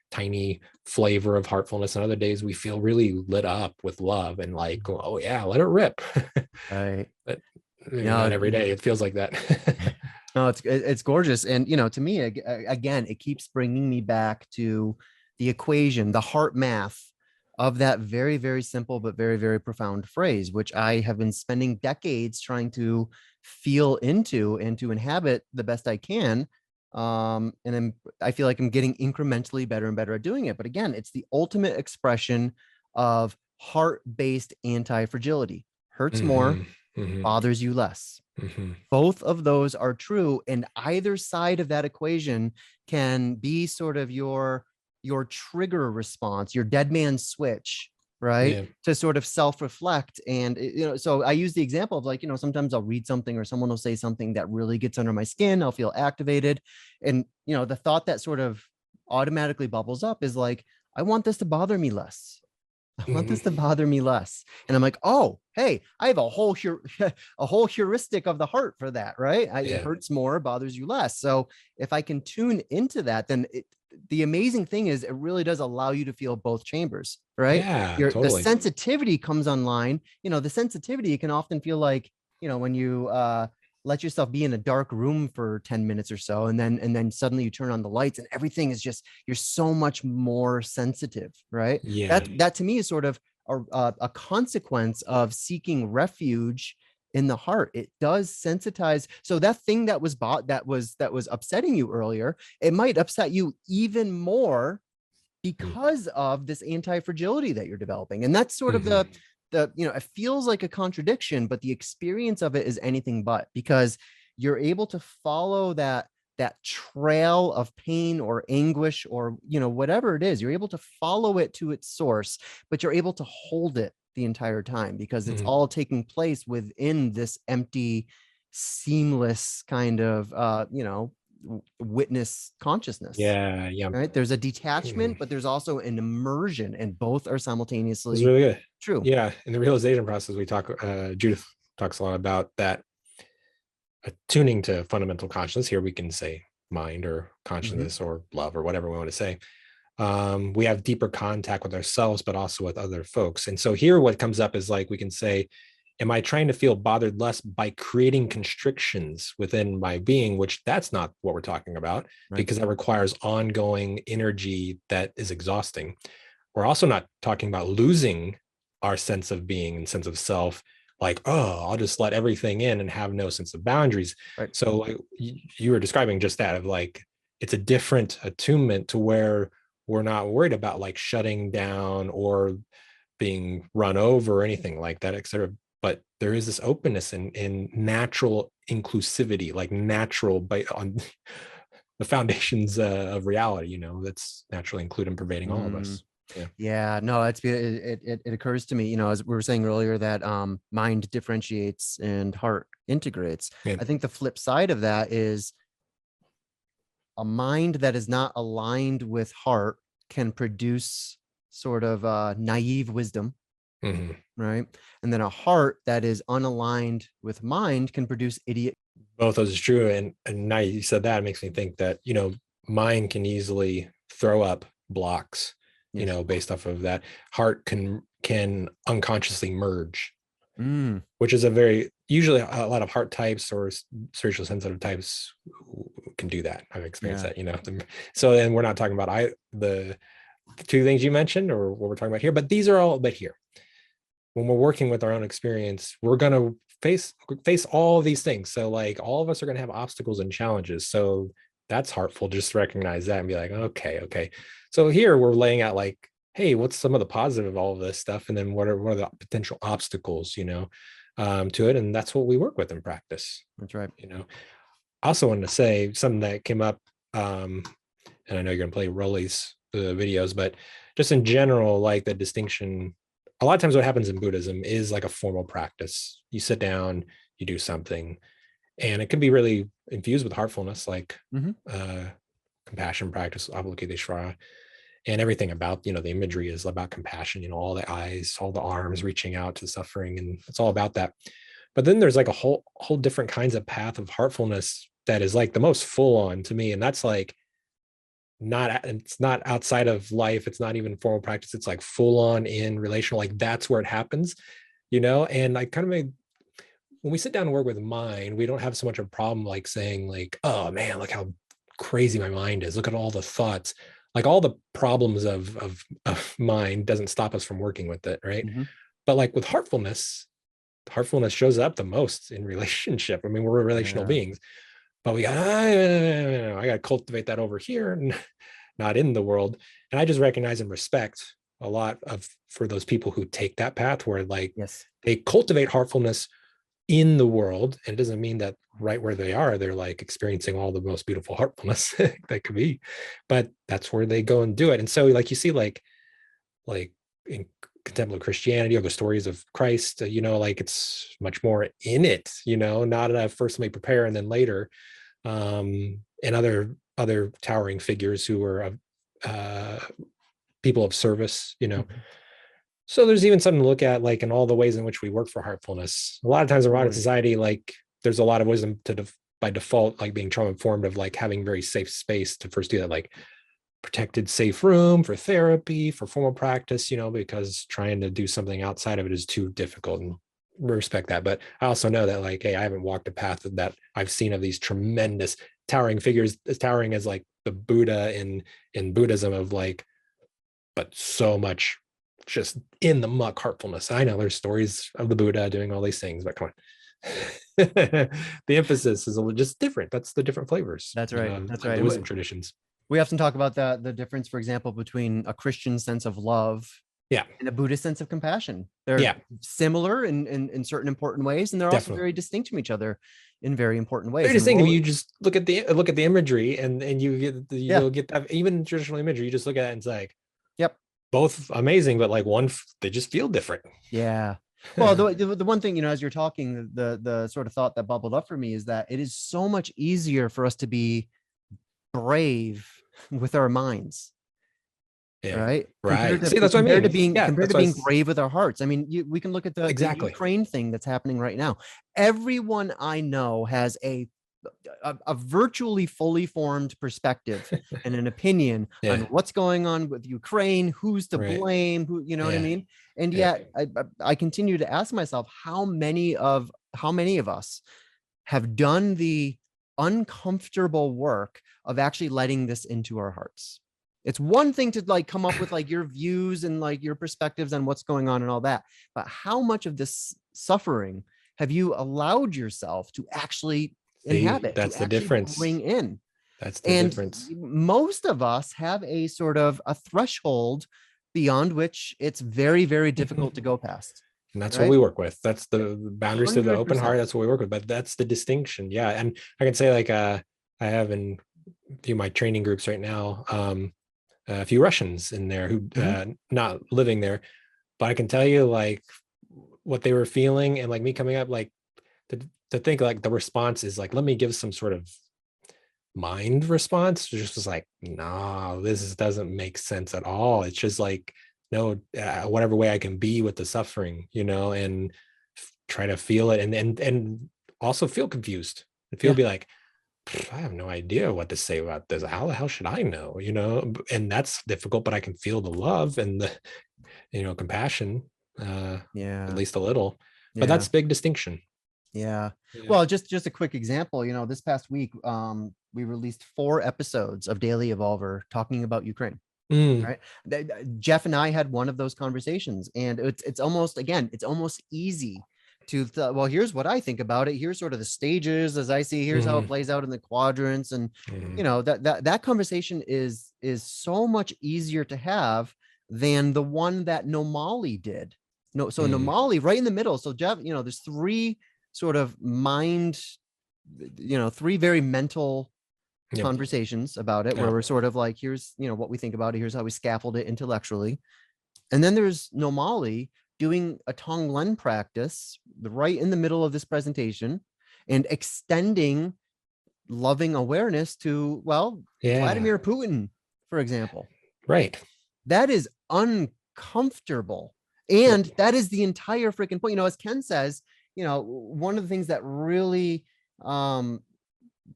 tiny flavor of heartfulness. And other days we feel really lit up with love and like, oh yeah, let it rip. right. But No, not every day it feels like that. no, it's gorgeous. And, to me, again, it keeps bringing me back to the equation, the heart math of that very, very simple, but very, very profound phrase, which I have been spending decades trying to feel into and to inhabit the best I can. And I feel like I'm getting incrementally better and better at doing it. But again, it's the ultimate expression of heart-based anti-fragility. Hurts more, bothers you less. Both of those are true, and either side of that equation can be sort of your trigger response, your dead man switch, right? To sort of self-reflect. And so I use the example of like, sometimes I'll read something or someone will say something that really gets under my skin. I'll feel activated, and the thought that sort of automatically bubbles up is like, I want this to bother me less. I want this to bother me less. And I'm like, oh, hey, I have a whole heuristic of the heart for that, right? It hurts more, bothers you less. So if I can tune into that, then the amazing thing is it really does allow you to feel both chambers, right? Yeah, The totally. sensitivity comes online. The sensitivity can often feel like, when you let yourself be in a dark room for 10 minutes or so, and then suddenly you turn on the lights and everything is just, you're so much more sensitive, right? Yeah. That to me is sort of a consequence of seeking refuge in the heart. It does sensitize. So that thing that was upsetting you earlier, it might upset you even more because of this anti-fragility that you're developing. And that's sort of the it feels like a contradiction, but the experience of it is anything but, because you're able to follow that trail of pain or anguish or whatever it is. You're able to follow it to its source, but you're able to hold it the entire time because it's all taking place within this empty, seamless kind of witness consciousness. Yeah. Right, there's a detachment, but there's also an immersion, and both are simultaneously it's really good. True. Yeah, in the realization process we talk, Judith talks a lot about that attuning to fundamental consciousness. Here we can say mind or consciousness or love or whatever we want to say. We have deeper contact with ourselves, but also with other folks. And so here what comes up is like, we can say, am I trying to feel bothered less by creating constrictions within my being, which that's not what we're talking about, because that requires ongoing energy that is exhausting. We're also not talking about losing our sense of being and sense of self, like, oh, I'll just let everything in and have no sense of boundaries. So like, you were describing just that of like, it's a different attunement to where we're not worried about like shutting down or being run over or anything like that, etc. But there is this openness in natural inclusivity, like natural on the foundations of reality, that's naturally included and pervading all of us. Yeah, no, it occurs to me, as we were saying earlier, that mind differentiates and heart integrates. I think the flip side of that is a mind that is not aligned with heart can produce sort of naive wisdom, right? And then a heart that is unaligned with mind can produce idiot. Both those is true. And now you said that, it makes me think that, mind can easily throw up blocks, based off of that. Heart can unconsciously merge, which is usually a lot of heart types or spiritual sensitive types can do that. I've experienced that, so then we're not talking about the two things you mentioned or what we're talking about here, but these are all, but here, when we're working with our own experience, we're going to face all of these things. So like all of us are going to have obstacles and challenges. So that's heartful, just to recognize that and be like, okay. So here we're laying out like, hey, what's some of the positive of all of this stuff? And then what are the potential obstacles, to it? And that's what we work with in practice. That's right. I also wanted to say something that came up, and I know you're going to play Rollie's videos, but just in general, like the distinction a lot of times what happens in Buddhism is like a formal practice. You sit down, you do something, and it can be really infused with heartfulness, like compassion practice, avalokiteshvara, and everything about, the imagery is about compassion, all the eyes, all the arms reaching out to suffering, and it's all about that. But then there's like a whole different kinds of path of heartfulness that is like the most full on to me. And that's like, it's not outside of life. It's not even formal practice. It's like full on in relational, like that's where it happens, and I kind of made, when we sit down and work with mind, we don't have so much of a problem like saying like, oh man, look how crazy my mind is. Look at all the thoughts. Like all the problems of mind doesn't stop us from working with it, right? But like with heartfulness shows up the most in relationship. I mean, we're relational beings, but I got to cultivate that over here, and not in the world. And I just recognize and respect a lot for those people who take that path where like they cultivate heartfulness in the world. And it doesn't mean that right where they are, they're like experiencing all the most beautiful heartfulness that could be, but that's where they go and do it. And so like you see like in contemplative Christianity or the stories of Christ, like it's much more in it, not first let me prepare and then later, and other towering figures who are people of service, So there's even something to look at, like in all the ways in which we work for heartfulness. A lot of times in modern society, like there's a lot of wisdom by default, like being trauma informed of like having very safe space to first do that, like protected safe room for therapy, for formal practice, because trying to do something outside of it is too difficult, and we respect that. But I also know that like, hey, I haven't walked a path that I've seen of these tremendous towering figures, as towering as like the Buddha in Buddhism, of like, but so much just in the muck heartfulness. I know there's stories of the Buddha doing all these things, but come on. The emphasis is just different. That's the different flavors. That's right. That's right. The wisdom traditions. We often talk about the difference, for example, between a Christian sense of love and a Buddhist sense of compassion. They're similar in certain important ways, and they're also very distinct from each other in very important ways. Very distinct. If you just look at the imagery and you you'll get that, even traditional imagery, you just look at it and it's like, both amazing, but like they just feel different. Yeah. Well, the one thing, as you're talking, the sort of thought that bubbled up for me is that it is so much easier for us to be brave with our minds. Right. See, that's what I mean. Compared to being brave with our hearts. I mean, we can look at the Ukraine thing that's happening right now. Everyone I know has a virtually fully formed perspective and an opinion on what's going on with Ukraine, who's to blame, who, what I mean? And yet I continue to ask myself, how many of us have done the uncomfortable work of actually letting this into our hearts? It's one thing to like come up with like your views and like your perspectives on what's going on and all that, but how much of this suffering have you allowed yourself to actually inhabit? That's the difference. Bring in. That's the difference. Most of us have a sort of a threshold beyond which it's very, very difficult to go past. And that's what we work with. That's the boundaries 100%. To the open heart. That's what we work with. But that's the distinction. Yeah. And I can say like I have in a few of my training groups right now, a few Russians in there who not living there, but I can tell you like what they were feeling, and like me coming up, like to think like the response is like, let me give some sort of mind response. It just was like, no, this doesn't make sense at all. It's just like, no, whatever way I can be with the suffering, and try to feel it, and also feel confused and be like, I have no idea what to say about this. How the hell should I know? And that's difficult, but I can feel the love and the, compassion, at least a little, but that's big distinction. Yeah. Well, just a quick example, this past week, we released 4 episodes of Daily Evolver talking about Ukraine. Right. Jeff and I had one of those conversations, and it's almost easy to well, here's what I think about it. Here's sort of the stages as I see, here's how it plays out in the quadrants. And, that conversation is so much easier to have than the one that Nomali did. Nomali right in the middle. So Jeff, there's 3 sort of mind, 3 very mental conversations about it, where we're sort of like, here's, what we think about it. Here's how we scaffold it intellectually. And then there's Nomali doing a Tonglen practice right in the middle of this presentation and extending loving awareness to, well, Vladimir Putin, for example. Right. That is uncomfortable. And that is the entire freaking point. You know, as Ken says, you know, one of the things that really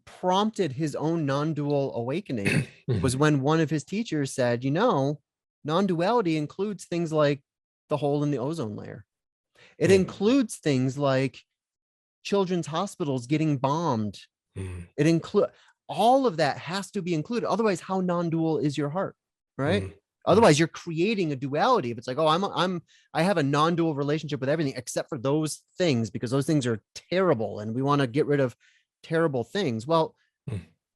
prompted his own non-dual awakening was when one of his teachers said, you know, non-duality includes things like the hole in the ozone layer. It includes things like children's hospitals getting bombed. It includes all of that has to be included. Otherwise, how non-dual is your heart, right? Otherwise, you're creating a duality. If it's like, oh, I have a non-dual relationship with everything except for those things because those things are terrible and we want to get rid of terrible things. Well,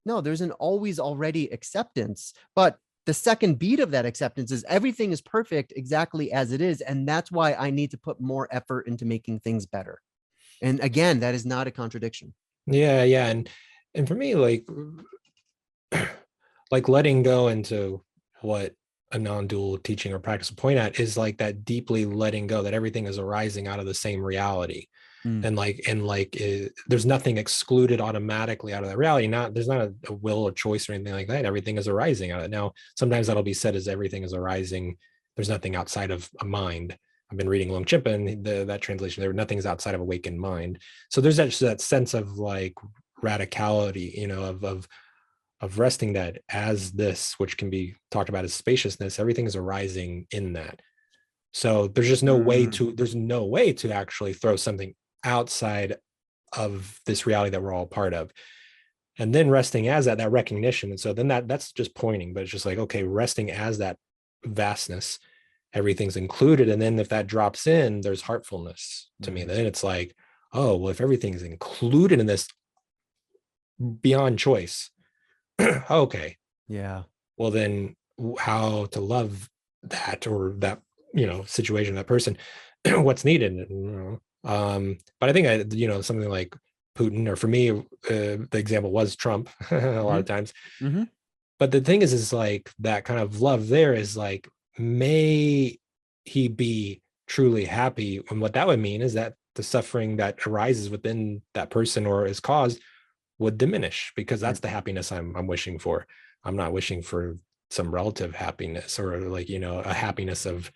no, there's an always already acceptance, but the second beat of that acceptance is everything is perfect exactly as it is. And that's why I need to put more effort into making things better. And again, that is not a contradiction. Yeah. And for me, like letting go into what a non-dual teaching or practice will point at is like that deeply letting go that everything is arising out of the same reality. And there's nothing excluded automatically out of that reality. There's not a will or choice or anything like that. Everything is arising out of it. Now, sometimes that'll be said as everything is arising. There's nothing outside of a mind. I've been reading Longchenpa and that translation there, nothing's outside of awakened mind. So there's that sense of like radicality, you know, of resting that as this, which can be talked about as spaciousness, everything is arising in that. So there's just no way to actually throw something outside of this reality that we're all part of. And then resting as that recognition. And so then that's just pointing, but it's just like, okay, resting as that vastness, everything's included. And then if that drops in, there's heartfulness to me. Then it's like, oh, well, if everything's included in this beyond choice, okay. Yeah. Well, then how to love that or that, you know, situation, that person, what's needed. But I think something like Putin, or for me, the example was Trump a lot of times. But the thing is like that kind of love there is like, may he be truly happy. And what that would mean is that the suffering that arises within that person or is caused would diminish, because that's the happiness I'm wishing for. I'm not wishing for some relative happiness or like, you know, a happiness of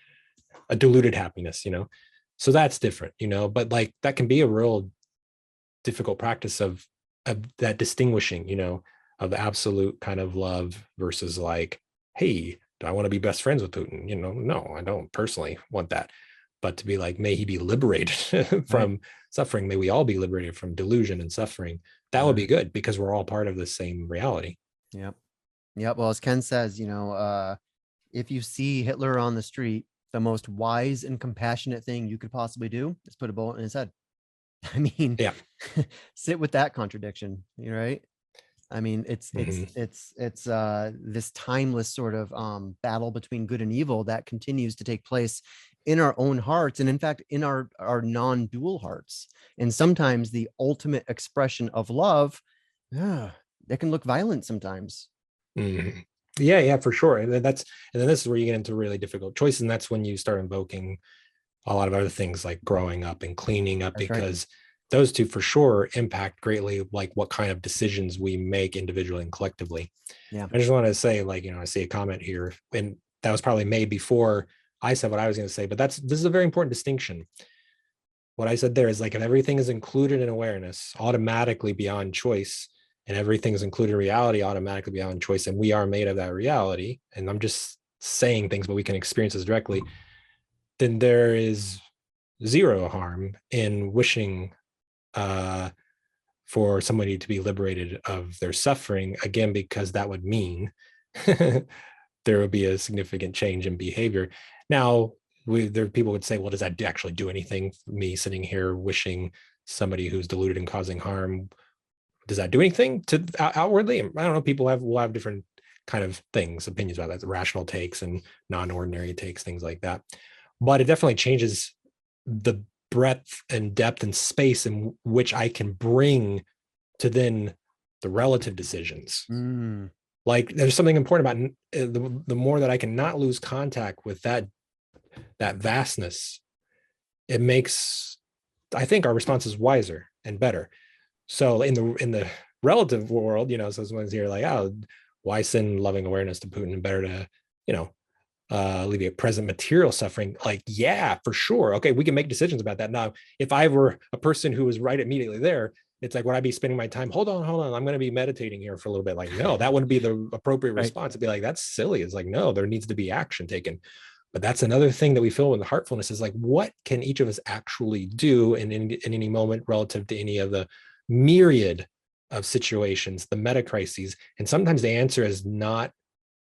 a diluted happiness, you know. So that's different, you know, but like that can be a real difficult practice of that distinguishing, you know, of absolute kind of love versus like, hey, do I want to be best friends with Putin? You know, no, I don't personally want that. But to be like, may he be liberated from suffering. May we all be liberated from delusion and suffering. That would be good, because we're all part of the same reality. Yep. Well, as Ken says, you know, if you see Hitler on the street, the most wise and compassionate thing you could possibly do is put a bullet in his head. I mean, sit with that contradiction, right? I mean, it's this timeless sort of battle between good and evil that continues to take place in our own hearts, and in fact, in our non-dual hearts. And sometimes the ultimate expression of love, that can look violent sometimes. Yeah, for sure. And then this is where you get into really difficult choices, and that's when you start invoking a lot of other things like growing up and cleaning up, because those two for sure impact greatly like what kind of decisions we make individually and collectively. I just want to say, like, you know, I see a comment here, and that was probably made before I said what I was going to say, but this is a very important distinction. What I said there is like, if everything is included in awareness automatically beyond choice, and everything is included in reality automatically beyond choice, and we are made of that reality, and I'm just saying things, but we can experience this directly, then there is zero harm in wishing for somebody to be liberated of their suffering, again, because that would mean there would be a significant change in behavior. Now, people would say, well, does that actually do anything for me sitting here wishing somebody who's deluded and causing harm? Does that do anything to outwardly? I don't know. People will have different kind of opinions about that, rational takes and non-ordinary takes, things like that. But it definitely changes the breadth and depth and space in which I can bring to then the relative decisions. Like, there's something important about the more that I can not lose contact with that vastness it makes, I think, our responses wiser and better. So in the relative world, so someone's here like, oh, why send loving awareness to Putin and better to, alleviate present material suffering? Like, yeah, for sure. Okay, we can make decisions about that. Now, if I were a person who was right immediately there, it's like, would I be spending my time, hold on, I'm going to be meditating here for a little bit? Like, no, that wouldn't be the appropriate response. It'd be like, that's silly. It's like, no, there needs to be action taken. But that's another thing that we feel in the heartfulness is like, what can each of us actually do in any moment relative to any of the myriad of situations, the meta crises? And sometimes the answer is not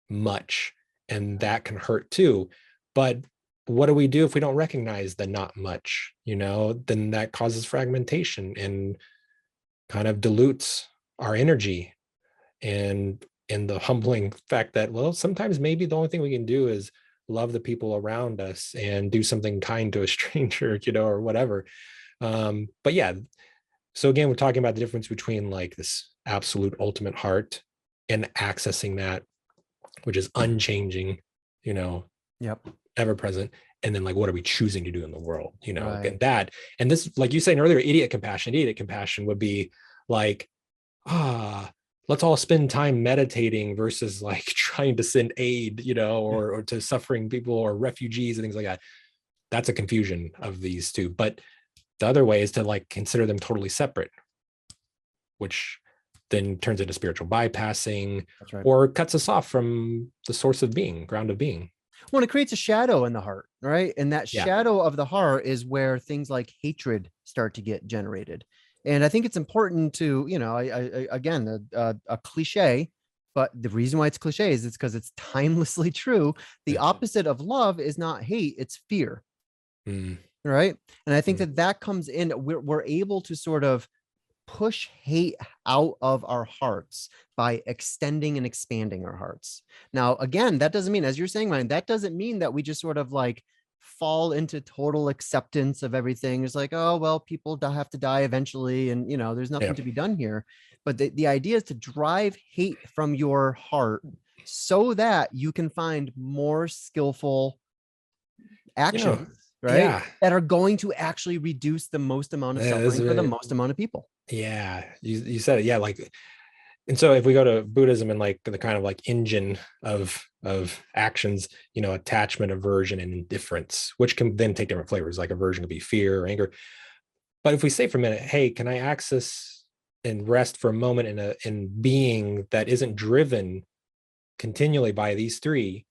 much, and that can hurt too. But what do we do if we don't recognize the not much? Then that causes fragmentation and kind of dilutes our energy. And the humbling fact that, well, sometimes maybe the only thing we can do is love the people around us and do something kind to a stranger, or whatever. But yeah, so again, we're talking about the difference between like this absolute ultimate heart and accessing that, which is unchanging, ever present. And then like, what are we choosing to do in the world? Right. And this, like you said earlier, idiot compassion would be like, let's all spend time meditating versus like trying to send aid, or to suffering people or refugees and things like that. That's a confusion of these two. But the other way is to like consider them totally separate, which then turns into spiritual bypassing. That's right. Or cuts us off from the source of being, ground of being. Well, it creates a shadow in the heart, right? And that shadow of the heart is where things like hatred start to get generated. And I think it's important to, again, a cliche, but the reason why it's cliche is it's because it's timelessly true. The opposite of love is not hate, it's fear. Right. And I think that comes in, we're able to sort of push hate out of our hearts by extending and expanding our hearts. Now, again, that doesn't mean, as you're saying, Ryan, that doesn't mean that we just sort of like fall into total acceptance of everything. It's like, oh, well, people have to die eventually. And, there's nothing to be done here. But the idea is to drive hate from your heart so that you can find more skillful actions, right? That are going to actually reduce the most amount of suffering for the most amount of people. Yeah, you said it. Yeah, like, and so if we go to Buddhism and like the kind of like engine of actions, attachment, aversion, and indifference, which can then take different flavors. Like aversion could be fear or anger. But if we say for a minute, hey, can I access and rest for a moment in being that isn't driven continually by these three?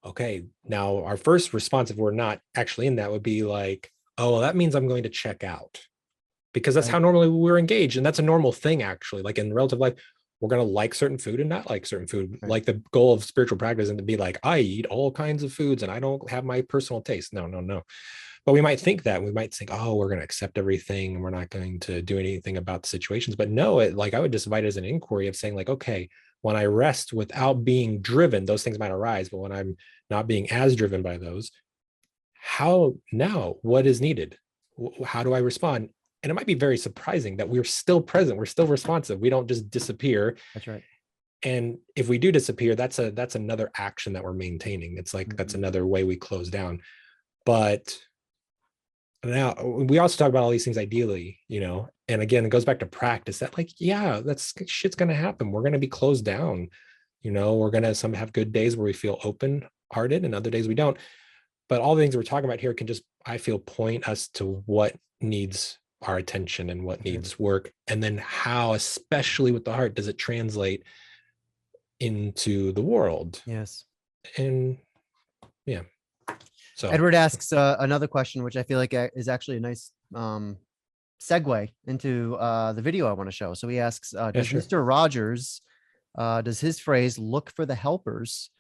Okay, now our first response, if we're not actually in that, would be like, oh, well, that means I'm going to check out. Because that's how normally we're engaged. And that's a normal thing, actually. Like in relative life, we're going to like certain food and not like certain food. Like the goal of spiritual practice isn't to be like, I eat all kinds of foods and I don't have my personal taste. No. But we might think that. We might think, oh, we're going to accept everything and we're not going to do anything about the situations. But no, I would just invite it as an inquiry of saying like, okay, when I rest without being driven, those things might arise. But when I'm not being as driven by those, what is needed? How do I respond? And it might be very surprising that we're still present. We're still responsive. We don't just disappear. That's right. And if we do disappear, that's another action that we're maintaining. It's like, that's another way we close down. But now we also talk about all these things ideally, and again, it goes back to practice that like, yeah, that's shit's going to happen. We're going to be closed down. We're going to have good days where we feel open hearted and other days we don't. But all the things we're talking about here can just, I feel, point us to what needs our attention and what needs work, and then how, especially with the heart, does it translate into the world? Yes. And yeah. So Edward asks another question, which I feel like is actually a nice segue into the video I want to show. So he asks, does Mr. Rogers, does his phrase "look for the helpers"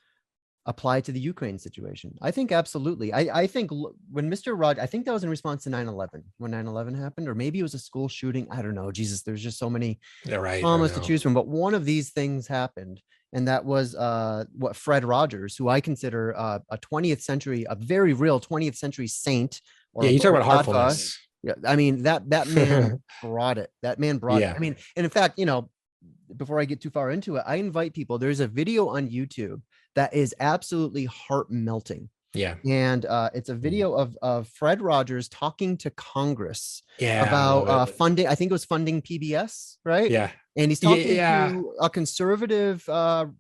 apply to the Ukraine situation? I think absolutely. I think when Mr. Rogers, I think that was in response to 9/11, when 9/11 happened, or maybe it was a school shooting. I don't know. Jesus, there's just so many traumas to choose from. But one of these things happened, and that was what Fred Rogers, who I consider a 20th century, a very real 20th century saint. Or you talk about heartfulness. Yeah, I mean that man brought it. That man brought it. I mean, and in fact, before I get too far into it, I invite people. There's a video on YouTube that is absolutely heart melting. Yeah. And it's a video of Fred Rogers talking to Congress Yeah, about funding. I think it was funding PBS, right? Yeah. And he's talking to a conservative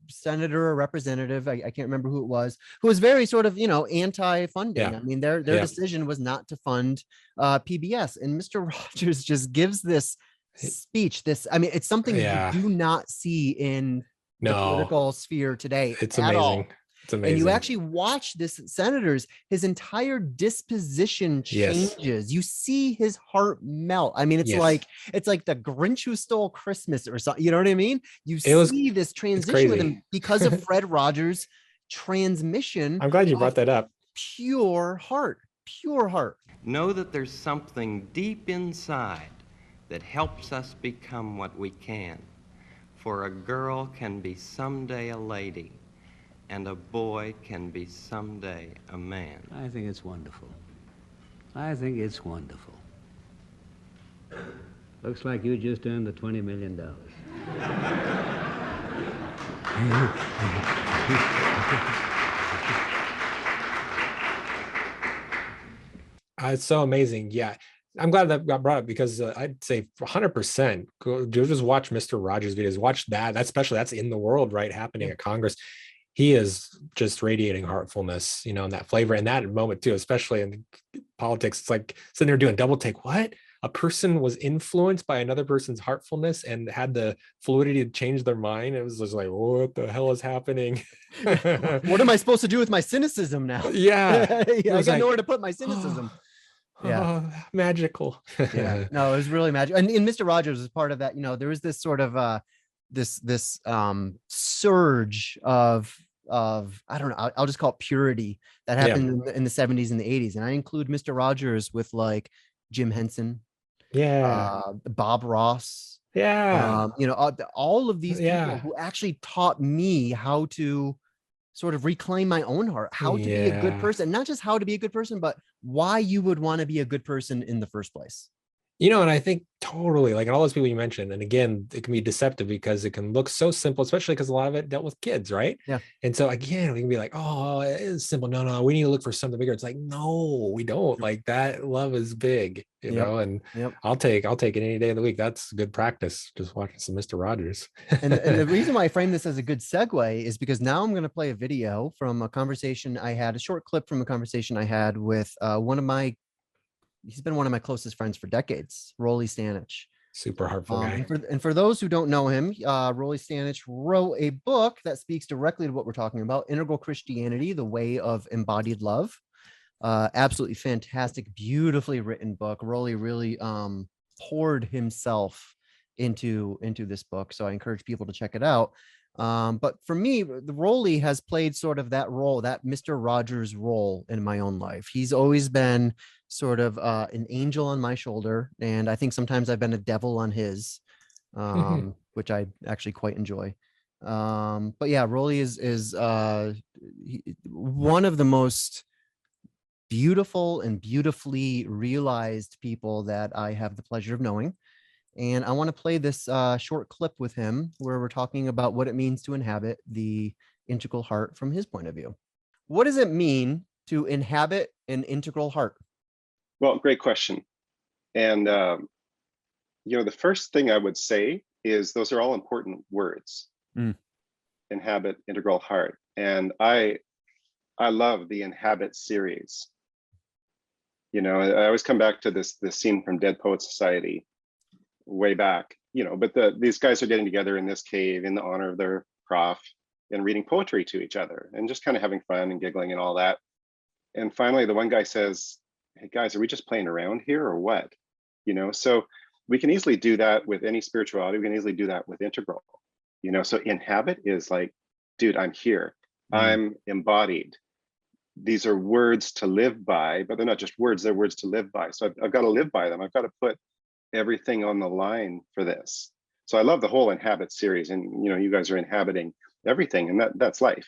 senator or representative, I can't remember who it was, who was very sort of, anti-funding. I mean, their decision was not to fund PBS. And Mr. Rogers just gives this speech, I mean, it's something you do not see in the political sphere today. It's at amazing. All. It's amazing. And you actually watch this senator's, his entire disposition changes. You see his heart melt. I mean, it's like the Grinch who stole Christmas or something. You know what I mean? You see this transition with him because of Fred Rogers' transmission. I'm glad you brought that up. Pure heart. Know that there's something deep inside that helps us become what we can. For a girl can be someday a lady, and a boy can be someday a man. I think it's wonderful. I think it's wonderful. Looks like you just earned the $20 million. It's so amazing. Yeah. I'm glad that got brought up because I'd say 100% go just watch Mr. Rogers videos. Watch that. That's in the world, right? Happening at Congress. He is just radiating heartfulness, and that flavor in that moment too, especially in politics. It's like sitting there doing double take. What? A person was influenced by another person's heartfulness and had the fluidity to change their mind. It was just like, what the hell is happening? What am I supposed to do with my cynicism now? Yeah. I got nowhere to put my cynicism. Magical. No, it was really magical. And Mr. Rogers was part of that. There was this sort of this surge of I don't know, I'll just call it purity that happened in the 70s and the 80s. And I include Mr. Rogers with like Jim Henson, Bob Ross, all of these people who actually taught me how to sort of reclaim my own heart, how to be a good person, not just how to be a good person, but why you would want to be a good person in the first place. And I think totally, like all those people you mentioned, and again, it can be deceptive because it can look so simple, especially because a lot of it dealt with kids, right? Yeah. And so again, we can be like, oh, it is simple. No, we need to look for something bigger. It's like, no, we don't. Like that love is big, know, and I'll take it any day of the week. That's good practice. Just watching some Mr. Rogers. and the reason why I frame this as a good segue is because now I'm going to play a video from a conversation I had, a short clip from a conversation I had with he's been one of my closest friends for decades, Rollie Stanich. Super heartful guy. And for those who don't know him, Rollie Stanich wrote a book that speaks directly to what we're talking about, Integral Christianity, The Way of Embodied Love. Absolutely fantastic, beautifully written book. Rollie really poured himself into this book. So I encourage people to check it out. But for me, the Rollie has played sort of that role, that Mr. Rogers role in my own life. He's always been sort of an angel on my shoulder. And I think sometimes I've been a devil on his, which I actually quite enjoy. But yeah, Rollie is one of the most beautiful and beautifully realized people that I have the pleasure of knowing. And I want to play this short clip with him where we're talking about what it means to inhabit the integral heart from his point of view. What does it mean to inhabit an integral heart? Well, great question. And, the first thing I would say is those are all important words. Inhabit, integral heart. And I love the Inhabit series. I always come back to this scene from Dead Poets Society way back, but these guys are getting together in this cave in the honor of their prof and reading poetry to each other and just kind of having fun and giggling and all that. And finally, the one guy says, hey guys, are we just playing around here or what? So we can easily do that with any spirituality. We can easily do that with integral, so inhabit is like, dude, I'm here. I'm embodied. These are words to live by, but they're not just words, they're words to live by. So I've got to live by them. I've got to put everything on the line for this. So I love the whole Inhabit series, and you guys are inhabiting everything, and that's life,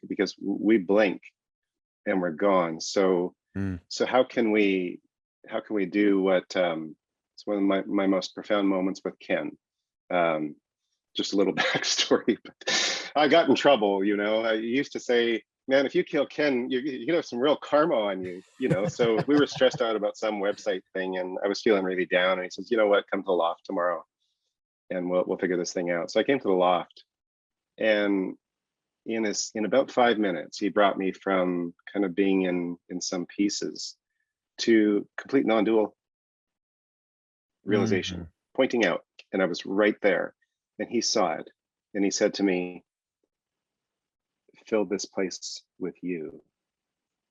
because we blink and we're gone. So so how can we do what it's one of my most profound moments with Ken. Just a little backstory, but I got in trouble. I used to say man, if you kill Ken, you have some real karma on you, So we were stressed out about some website thing, and I was feeling really down. And he says, you know what, come to the loft tomorrow, and we'll figure this thing out. So I came to the loft, and in about 5 minutes, he brought me from kind of being in some pieces to complete non-dual realization, pointing out, and I was right there, and he saw it, and he said to me, fill this place with you.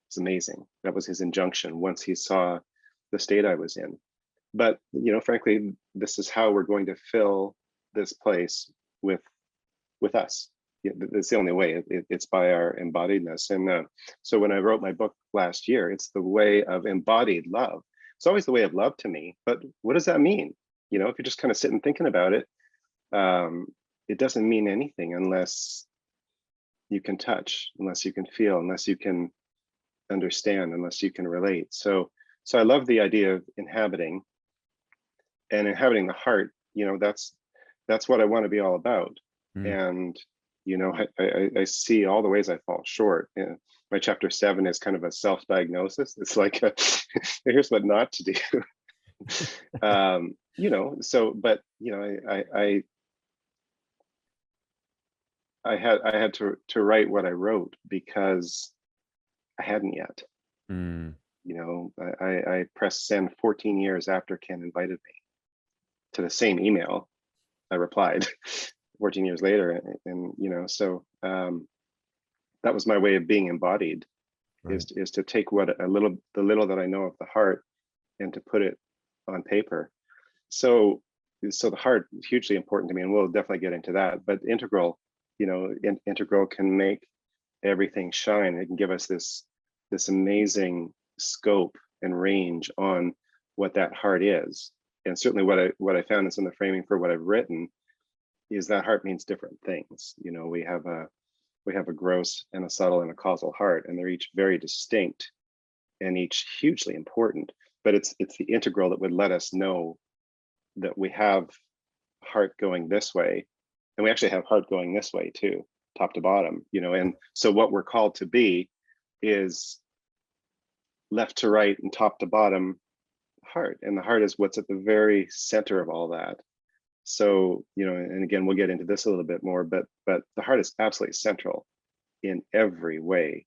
It's amazing. That was his injunction once he saw the state I was in. But frankly, this is how we're going to fill this place with us. It's the only way. It's by our embodiedness. And so when I wrote my book last year, it's the way of embodied love. It's always the way of love to me. But what does that mean? If you're just kind of sitting thinking about it, it doesn't mean anything unless you can touch, unless you can feel, unless you can understand, unless you can relate. So I love the idea of inhabiting, and inhabiting the heart. That's what I want to be all about. And I see all the ways I fall short. My chapter 7 is kind of a self-diagnosis. It's like here's what not to do. But I had to write what I wrote because I hadn't yet. I pressed send 14 years after Ken invited me to the same email. I replied 14 years later, and so that was my way of being embodied. Right. is to take the little that I know of the heart and to put it on paper. So the heart is hugely important to me, and we'll definitely get into that. But integral, integral can make everything shine. It can give us this amazing scope and range on what that heart is. And certainly what I found is in the framing for what I've written is that heart means different things. We have a gross and a subtle and a causal heart, and they're each very distinct and each hugely important. But it's the integral that would let us know that we have heart going this way, and we actually have heart going this way too, top to bottom. And so what we're called to be is left to right and top to bottom heart, and the heart is what's at the very center of all that. So and again, we'll get into this a little bit more, but the heart is absolutely central in every way,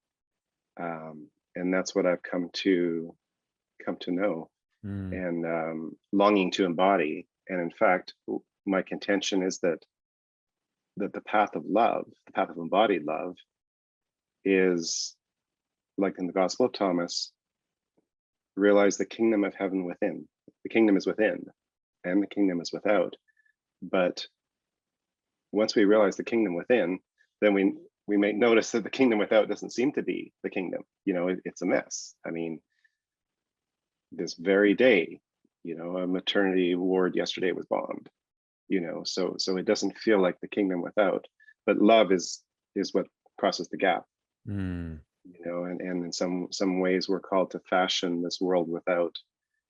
and that's what I've come to know and longing to embody. And in fact, my contention is that the path of love, the path of embodied love, is like in the Gospel of Thomas, realize the kingdom of heaven within. The kingdom is within, and the kingdom is without. But once we realize the kingdom within, then we may notice that the kingdom without doesn't seem to be the kingdom. It's a mess. I mean, this very day, a maternity ward yesterday was bombed. So it doesn't feel like the kingdom without. But love is what crosses the gap. And in some ways we're called to fashion this world without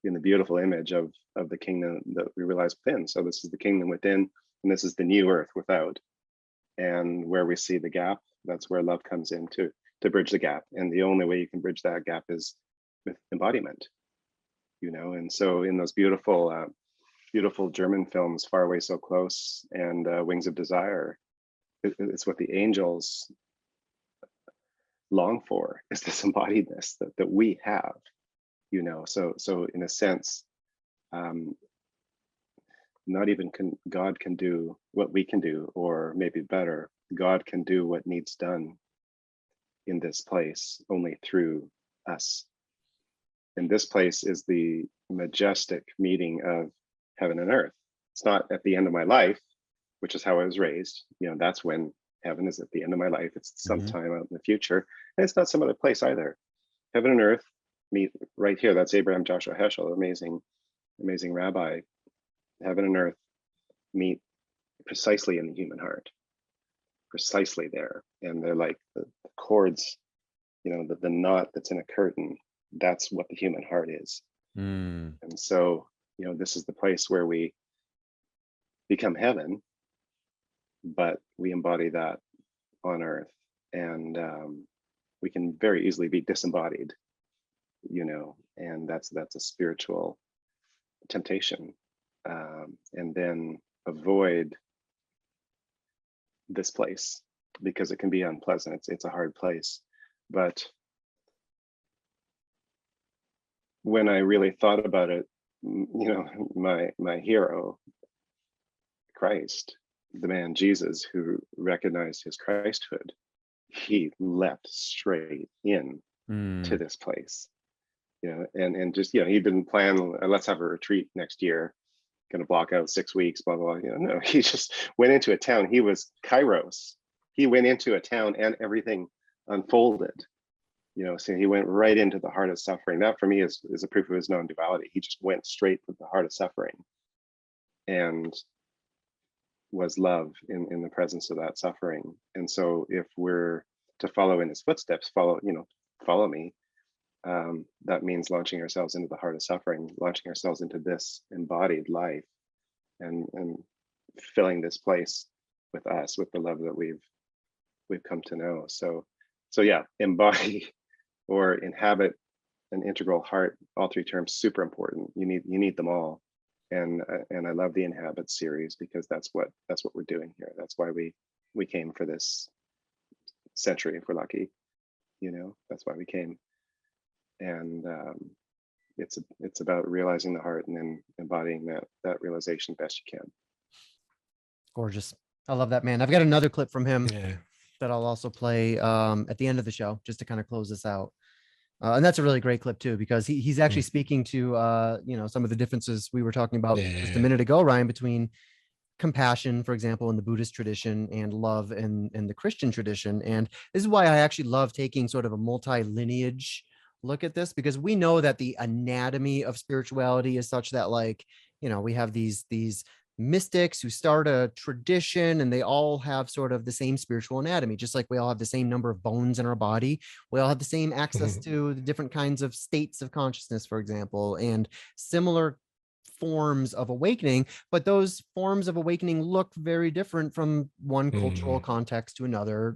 in the beautiful image of the kingdom that we realize within. So this is the kingdom within, and this is the new earth without. And where we see the gap, that's where love comes in to bridge the gap. And the only way you can bridge that gap is with embodiment. And so in those beautiful German films, Far Away So Close and Wings of Desire, it's what the angels long for, is this embodiedness that we have. So in a sense, not even God can do what we can do, or maybe better, God can do what needs done in this place only through us. And this place is the majestic meeting of heaven and earth. It's not at the end of my life, which is how I was raised. That's when heaven is, at the end of my life. It's sometime out in the future. And it's not some other place either. Heaven and earth meet right here. That's Abraham Joshua Heschel, amazing rabbi. Heaven and earth meet precisely in the human heart, precisely there. And they're like the chords, the knot that's in a curtain. That's what the human heart is. And so, this is the place where we become heaven, but we embody that on earth. And we can very easily be disembodied, and that's a spiritual temptation. And then avoid this place because it can be unpleasant. It's a hard place. But when I really thought about it, my hero, Christ, the man Jesus, who recognized his Christhood, he leapt straight in to this place, and just, he didn't plan, let's have a retreat next year, going to block out 6 weeks, blah, blah, blah. No, he just went into a town. He was Kairos. He went into a town and everything unfolded, so he went right into the heart of suffering. That for me is a proof of his non-duality. He just went straight to the heart of suffering and was love in the presence of that suffering. And so if we're to follow in his footsteps, follow me, that means launching ourselves into the heart of suffering, launching ourselves into this embodied life, and filling this place with us, with the love that we've come to know. So yeah, embody or inhabit an integral heart, all three terms, super important. You need them all. And I love the Inhabit series because that's what we're doing here. That's why we came for this century, if we're lucky, that's why we came. And it's about realizing the heart and then embodying that realization best you can. Gorgeous. I love that, man. I've got another clip from him Yeah. that I'll also play at the end of the show, just to kind of close this out. And that's a really great clip too, because he's actually speaking to some of the differences we were talking about just a minute ago, Ryan, between compassion, for example, in the Buddhist tradition, and love in the Christian tradition. And this is why I actually love taking sort of a multi-lineage look at this, because we know that the anatomy of spirituality is such that, we have these mystics who start a tradition and they all have sort of the same spiritual anatomy, just like we all have the same number of bones in our body. We all have the same access to the different kinds of states of consciousness, for example, and similar forms of awakening, but those forms of awakening look very different from one cultural context to another,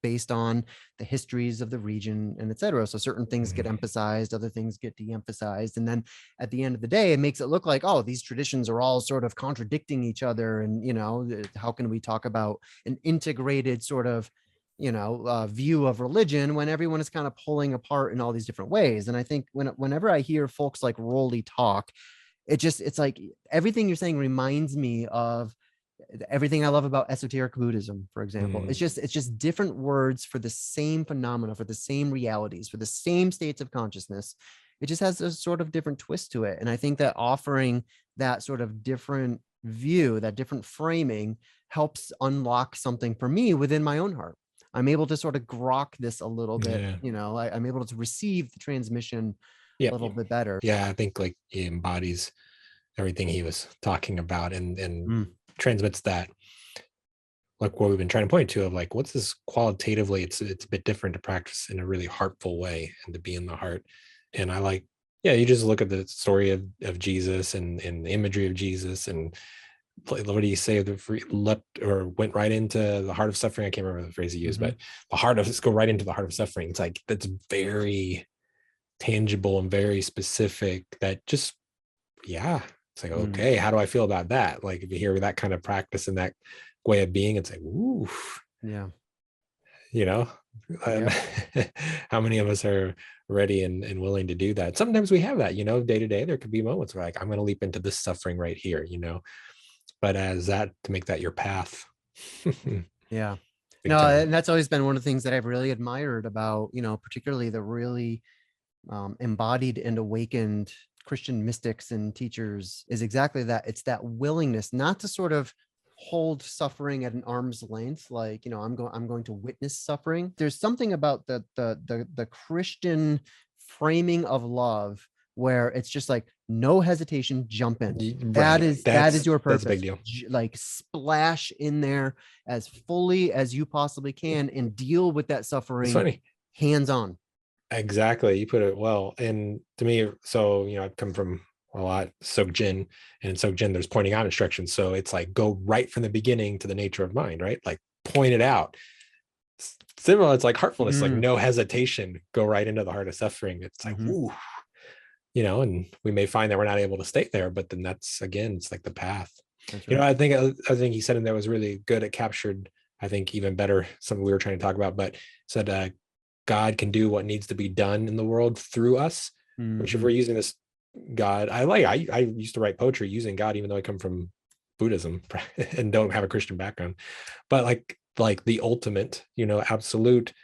based on the histories of the region and etc. So certain things get emphasized, other things get de-emphasized. And then at the end of the day, it makes it look like, oh, these traditions are all sort of contradicting each other. And, how can we talk about an integrated sort of, view of religion when everyone is kind of pulling apart in all these different ways? And I think whenever I hear folks like Rollie talk, it's like everything you're saying reminds me of everything I love about esoteric Buddhism, for example. It's just different words for the same phenomena, for the same realities, for the same states of consciousness. It just has a sort of different twist to it. And I think that offering that sort of different view, that different framing, helps unlock something for me within my own heart. I'm able to sort of grok this a little bit, I'm able to receive the transmission a little bit better. Yeah, I think he embodies everything he was talking about and transmits that, what we've been trying to point to, of what's this qualitatively. It's a bit different to practice in a really heartful way and to be in the heart. And I you just look at the story of Jesus and the imagery of Jesus, and what do you say, went right into the heart of suffering. I can't remember the phrase he used, but go right into the heart of suffering. It's that's very tangible and very specific. That just, it's okay, how do I feel about that? If you hear that kind of practice and that way of being, it's ooh, how many of us are ready and willing to do that? Sometimes we have that, day to day. There could be moments where I'm going to leap into this suffering right here, but as that, to make that your path. No, and that's always been one of the things that I've really admired about, particularly the really embodied and awakened Christian mystics and teachers, is exactly that. It's that willingness not to sort of hold suffering at an arm's length, I'm going to witness suffering. There's something about the Christian framing of love where it's just no hesitation, jump in. That is your purpose. That's a big deal. Splash in there as fully as you possibly can and deal with that suffering hands on. Exactly, you put it well. And to me, so I've come from a lot Sogjin, and in Sogjin there's pointing out instructions. So it's go right from the beginning to the nature of mind, right? Point it out. similar. It's like heartfulness, like no hesitation, go right into the heart of suffering. It's like, ooh, you know, and we may find that we're not able to stay there, but then that's, again, it's like the path. Right. You know, I think he said in there was really good. It captured, I think, even better something we were trying to talk about, but said God can do what needs to be done in the world through us. Which, if we're using this God, I used to write poetry using God, even though I come from Buddhism and don't have a Christian background, but like the ultimate, you know, absolute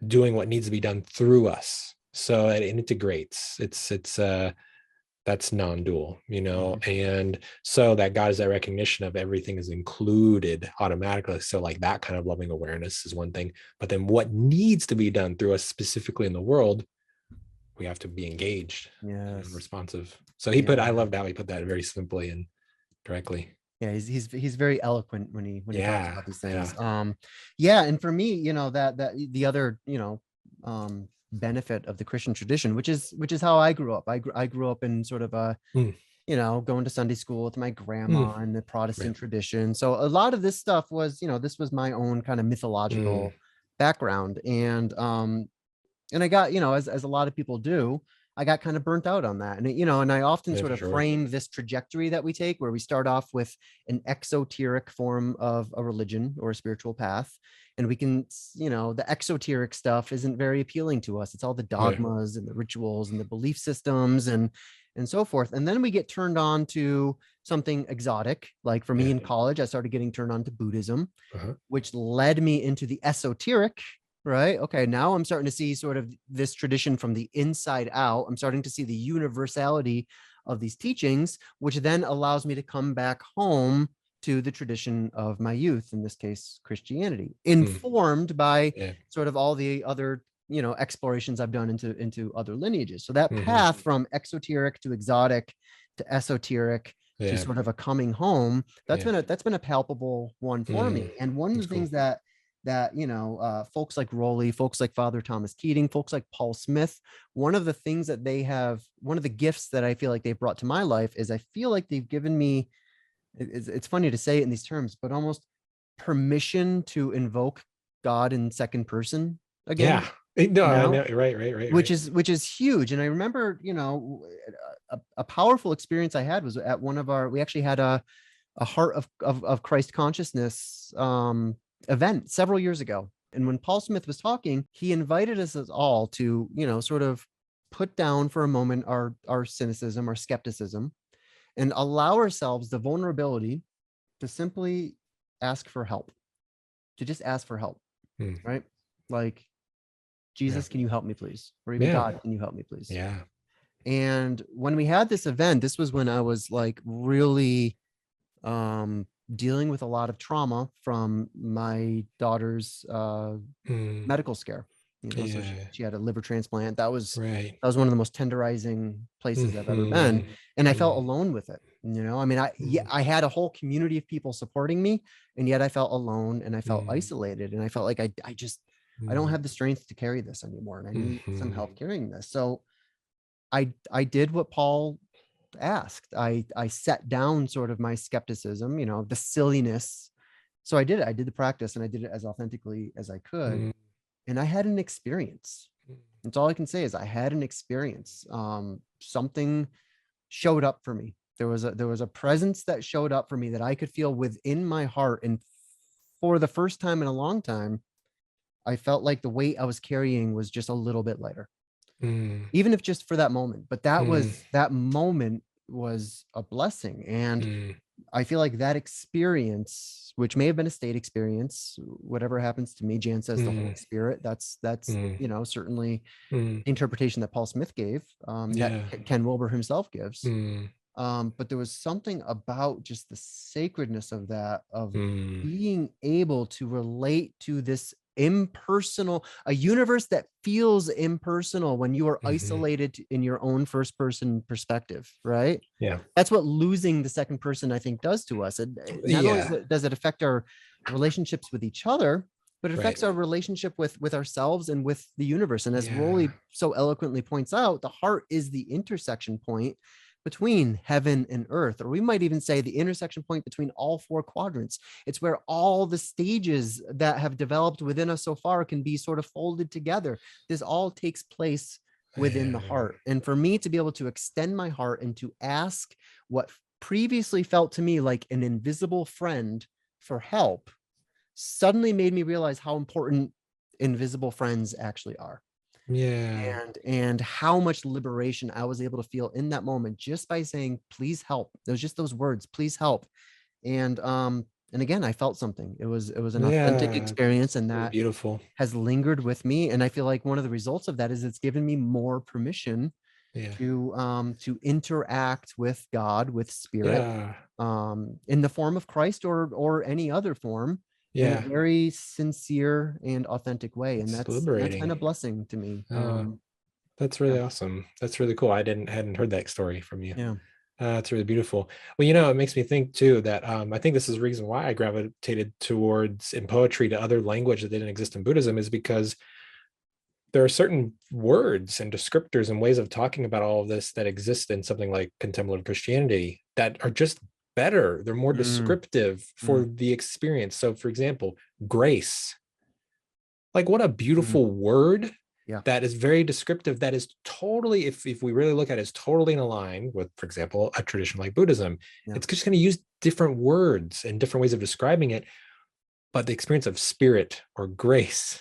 doing what needs to be done through us. So it integrates. It's that's non-dual, you know, and so that God is that recognition of everything is included automatically. So like that kind of loving awareness is one thing, but then what needs to be done through us specifically in the world, we have to be engaged and responsive. So he put, I loved how he put that very simply and directly. Yeah, he's very eloquent when he talks about these things. And for me, you know, that the other, you know, benefit of the Christian tradition, which is how I grew up. I grew up in sort of a you know, going to Sunday school with my grandma and the Protestant tradition. So a lot of this stuff was, you know, this was my own kind of mythological background. And I got, you know, as a lot of people do, I got kind of burnt out on that. And, you know, and I often sort of frame this trajectory that we take, where we start off with an exoteric form of a religion or a spiritual path. And we can, you know, the exoteric stuff isn't very appealing to us. It's all the dogmas and the rituals and the belief systems and so forth. And then we get turned on to something exotic. Like for me in college, I started getting turned on to Buddhism, which led me into the esoteric. Right. Okay. Now I'm starting to see sort of this tradition from the inside out. I'm starting to see the universality of these teachings, which then allows me to come back home to the tradition of my youth, in this case, Christianity, informed by sort of all the other, you know, explorations I've done into other lineages. So that path from exoteric to exotic to esoteric to sort of a coming home, that's been a palpable one for me. And one of the things that you know, folks like Rollie, folks like Father Thomas Keating, folks like Paul Smith, one of the things that they have, one of the gifts that I feel like they've brought to my life is I feel like they've given me, it's funny to say it in these terms, but almost permission to invoke God in second person again. No, I know. Right. Which is huge. And I remember, you know, a powerful experience I had was at one of we actually had a Heart of Christ consciousness event several years ago. And when Paul Smith was talking, he invited us all to, you know, sort of put down for a moment our cynicism, our skepticism, and allow ourselves the vulnerability to simply ask for help, to just ask for help, right? Like, Jesus, can you help me, please? Or even God, can you help me, please? And when we had this event, this was when I was like really dealing with a lot of trauma from my daughter's medical scare. You know, so she had a liver transplant. That was one of the most tenderizing places I've ever been, and I felt alone with it. You know, I mean, I had a whole community of people supporting me, and yet I felt alone and I felt isolated, and I felt like I don't have the strength to carry this anymore, and I need some help carrying this. So I did what Paul asked. I set down sort of my skepticism, you know, the silliness. So I did the practice, and I did it as authentically as I could. And I had an experience. That's all I can say is I had an experience. Something showed up for me. There was a presence that showed up for me that I could feel within my heart. And for the first time in a long time, I felt like the weight I was carrying was just a little bit lighter. Even if just for that moment, but that moment was a blessing. And I feel like that experience, which may have been a state experience, whatever happens to me, Jan says the Holy Spirit, that's you know, certainly the interpretation that Paul Smith gave, that Ken Wilber himself gives. But there was something about just the sacredness of that, of being able to relate to this impersonal, a universe that feels impersonal when you are isolated in your own first person perspective, right? That's what losing the second person, I think, does to us. Not only does it affect our relationships with each other, but it affects our relationship with ourselves and with the universe. And as Rollie so eloquently points out, the heart is the intersection point between heaven and earth, or we might even say the intersection point between all four quadrants. It's where all the stages that have developed within us so far can be sort of folded together. This all takes place within the heart. And for me to be able to extend my heart and to ask what previously felt to me like an invisible friend for help suddenly made me realize how important invisible friends actually are. Yeah. And how much liberation I was able to feel in that moment just by saying, please help. There's just those words, please help. And again, I felt something. It was an authentic experience, and that beautiful has lingered with me. And I feel like one of the results of that is it's given me more permission to interact with God, with spirit, in the form of Christ or any other form, in a very sincere and authentic way. And that's been a blessing to me. That's really awesome. That's really cool. I hadn't heard that story from you. Yeah. That's really beautiful. Well, you know, it makes me think too that I think this is the reason why I gravitated towards in poetry to other language that didn't exist in Buddhism, is because there are certain words and descriptors and ways of talking about all of this that exist in something like contemplative Christianity that are just better. They're more descriptive for the experience. So for example, grace, like what a beautiful word. Yeah. That is very descriptive. That is totally, if we really look at it, is totally in line with, for example, a tradition like Buddhism. Yeah. It's just going to use different words and different ways of describing it. But the experience of spirit or grace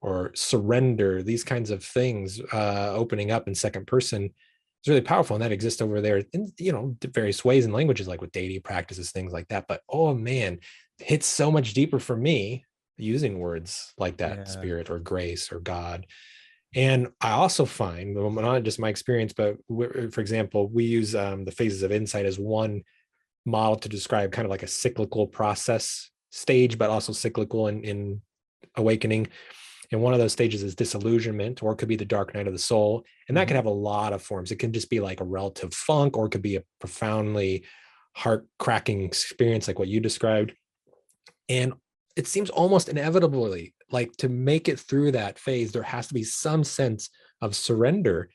or surrender, these kinds of things, opening up in second person, is really powerful. And that exists over there in, you know, various ways and languages, like with deity practices, things like that. But oh man, it hits so much deeper for me using words like that, spirit or grace or God. And I also find, not just my experience, but for example, we use the phases of insight as one model to describe kind of like a cyclical process stage, but also cyclical in awakening. And one of those stages is disillusionment, or it could be the dark night of the soul. And that can have a lot of forms. It can just be like a relative funk, or it could be a profoundly heart-cracking experience like what you described. And it seems almost inevitably like to make it through that phase, there has to be some sense of surrender,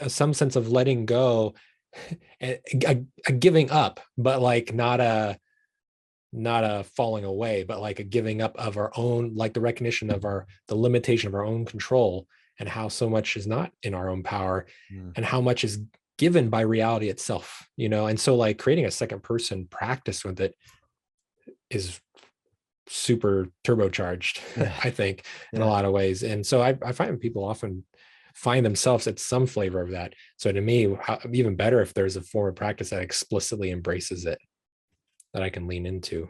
some sense of letting go, a giving up, but like not a falling away, but like a giving up of our own, like the recognition of the limitation of our own control, and how so much is not in our own power, and how much is given by reality itself, you know. And so like creating a second person practice with it is super turbocharged, I think, in a lot of ways. And so I find people often find themselves at some flavor of that. So to me, even better if there's a form of practice that explicitly embraces it, that I can lean into.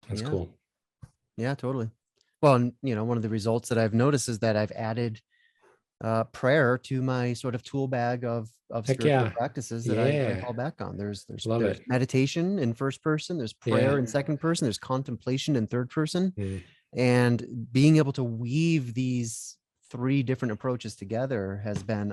That's cool. Yeah, totally. Well, and you know, one of the results that I've noticed is that I've added prayer to my sort of tool bag of spiritual practices that I fall back on. There's meditation in first person, there's prayer in second person, there's contemplation in third person. And being able to weave these three different approaches together has been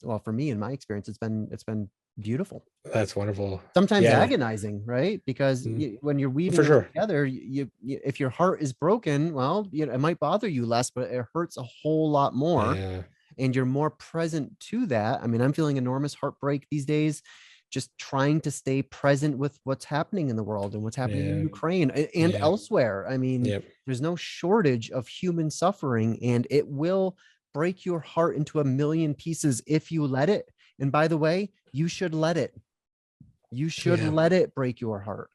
well, for me, in my experience, it's been beautiful. That's wonderful. Sometimes agonizing, right? Because when you're weaving them together, you if your heart is broken, well, you know, it might bother you less, but it hurts a whole lot more. And you're more present to that. I mean, I'm feeling enormous heartbreak these days, just trying to stay present with what's happening in the world and what's happening in Ukraine and elsewhere. I mean, there's no shortage of human suffering, and it will break your heart into a million pieces if you let it. And by the way, you should let it. You should let it break your heart,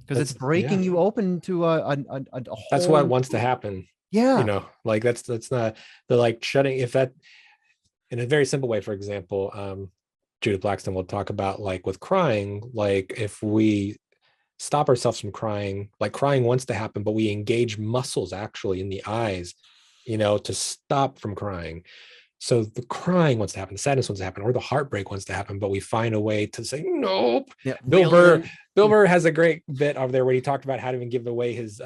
because it's breaking you open to a whole. That's what wants to happen. Yeah. You know, like that's not the like shutting, if that in a very simple way, for example, Judith Blackstone will talk about, like with crying, like if we stop ourselves from crying, like crying wants to happen, but we engage muscles actually in the eyes, you know, to stop from crying. So the crying wants to happen, the sadness wants to happen, or the heartbreak wants to happen, but we find a way to say, nope. Bill Burr has a great bit over there where he talked about how to even give away his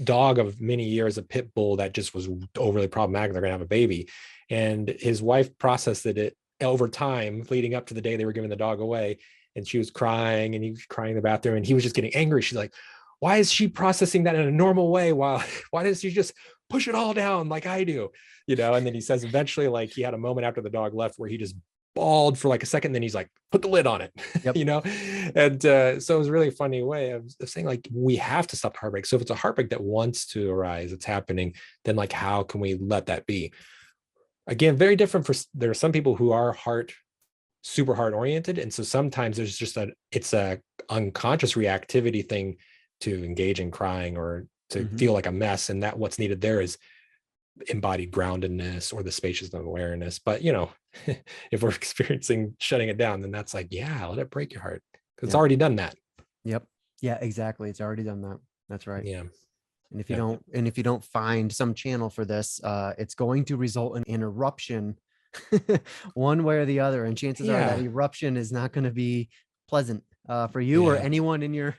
dog of many years, a pit bull that just was overly problematic. They're going to have a baby. And his wife processed it over time leading up to the day they were giving the dog away. And she was crying, and he was crying in the bathroom, and he was just getting angry. She's like, why is she processing that in a normal way? Why does she just push it all down like I do? You know? And then he says eventually, like, he had a moment after the dog left where he just bawled for like a second, then he's like, put the lid on it. Yep. You know? And so it was a really funny way of saying like, we have to stop the heartbreak. So if it's a heartbreak that wants to arise, it's happening, then like, how can we let that be? Again, very different there are some people who are super heart oriented. And so sometimes there's just it's a unconscious reactivity thing to engage in crying or to feel like a mess. And that what's needed there is embodied groundedness or the spaciousness of awareness. But, you know, if we're experiencing shutting it down, then that's like, yeah, let it break your heart, because it's already done that. Yep. Yeah, exactly. It's already done that. That's right. Yeah. And if you don't find some channel for this, it's going to result in an eruption one way or the other. And chances are that eruption is not going to be pleasant for you or anyone in your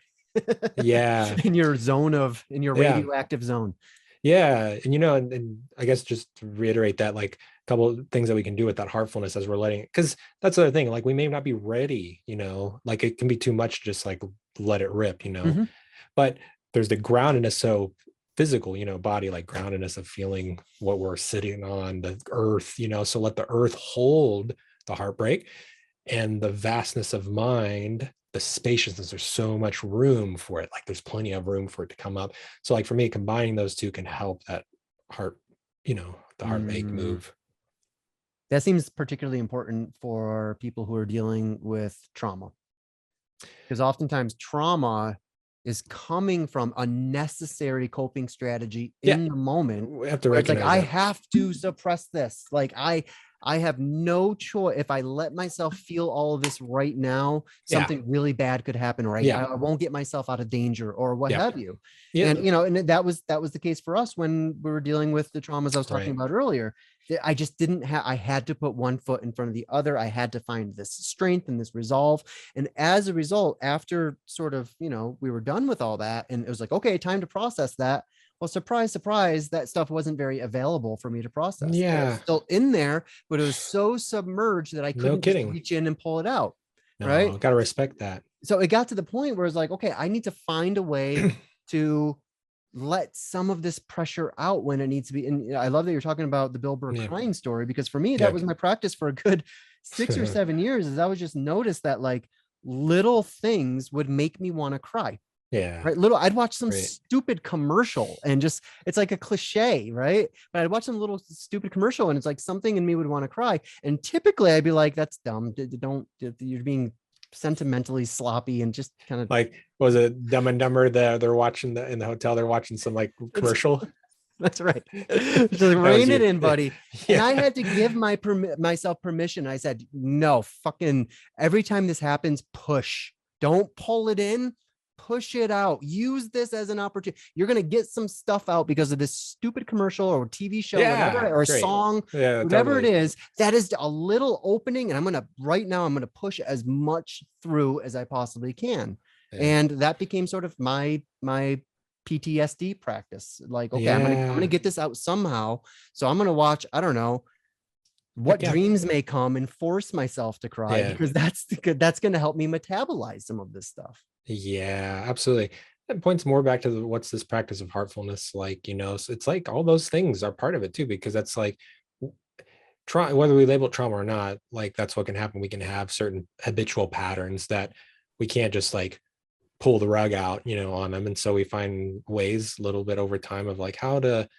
in your radioactive zone. Yeah. And, you know, and I guess just to reiterate that, like a couple of things that we can do with that heartfulness as we're letting it, because that's the other thing, like we may not be ready, you know, like it can be too much, just like let it rip, you know, but there's the groundedness. So physical, you know, body, like groundedness of feeling what we're sitting on, the earth, you know, so let the earth hold the heartbreak, and the vastness of mind, the spaciousness, there's so much room for it. Like there's plenty of room for it to come up. So like for me, combining those two can help that heart, you know, the heartbreak move. That seems particularly important for people who are dealing with trauma, because oftentimes trauma is coming from a necessary coping strategy in the moment. We have to recognize it's like, I have to suppress this. Like I have no choice. If I let myself feel all of this right now, something really bad could happen, or I won't get myself out of danger or what have you. And, you know, and that was the case for us when we were dealing with the traumas I was talking about earlier. I just didn't have, I had to put one foot in front of the other. I had to find this strength and this resolve. And as a result, after sort of, you know, we were done with all that and it was like, okay, time to process that. Well, surprise, surprise, that stuff wasn't very available for me to process. It was still in there, but it was so submerged that I couldn't just reach in and pull it out. Right. Got to respect that. So it got to the point where it's like, okay, I need to find a way to let some of this pressure out when it needs to be. And I love that you're talking about the Bill Burr crying story, because for me, that was my practice for a good 6 or 7 years, is I would just notice that like little things would make me want to cry. Yeah. Right. I'd watch some stupid commercial and just, it's like a cliche, right? But I'd watch some little stupid commercial and it's like something in me would want to cry. And typically I'd be like, that's dumb. You're being sentimentally sloppy and just kind of like, was it Dumb and Dumber that they're watching in the hotel? They're watching some like commercial. That's right. Just rein it in, buddy. And I had to give myself permission. I said, no, fucking every time this happens, push. Don't pull it in. Push it out. Use this as an opportunity. You're going to get some stuff out because of this stupid commercial or TV show, whatever, or song, whatever it is. That is a little opening. And I'm going to push as much through as I possibly can. And that became sort of my PTSD practice. Like, okay, I'm going to get this out somehow. So I'm going to watch, I don't know, what dreams may come and force myself to cry, because that's going to help me metabolize some of this stuff. Yeah, absolutely. It points more back to what's this practice of heartfulness like, you know. So it's like all those things are part of it too, because that's like whether we label it trauma or not, like that's what can happen. We can have certain habitual patterns that we can't just like pull the rug out, you know, on them. And so we find ways a little bit over time of like how to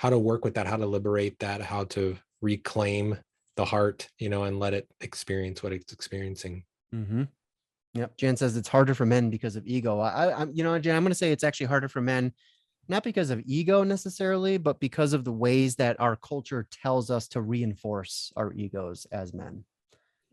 work with that, how to liberate that, how to reclaim the heart, you know, and let it experience what it's experiencing. Yep. Jan says it's harder for men because of ego. I'm you know, Jan, I'm going to say it's actually harder for men, not because of ego necessarily, but because of the ways that our culture tells us to reinforce our egos as men.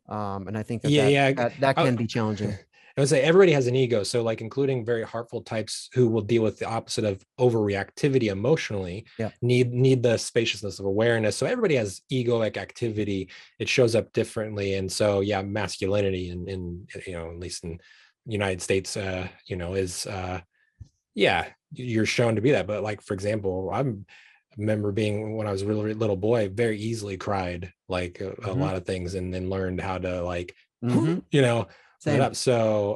And I think that can be challenging. I would say everybody has an ego. So like including very heartful types who will deal with the opposite of overreactivity emotionally, need the spaciousness of awareness. So everybody has egoic activity. It shows up differently. And so, masculinity in you know, at least in the United States, you know, is, you're shown to be that. But like, for example, I remember being, when I was a really little boy, very easily cried like a lot of things, and then learned how to like, you know, up. So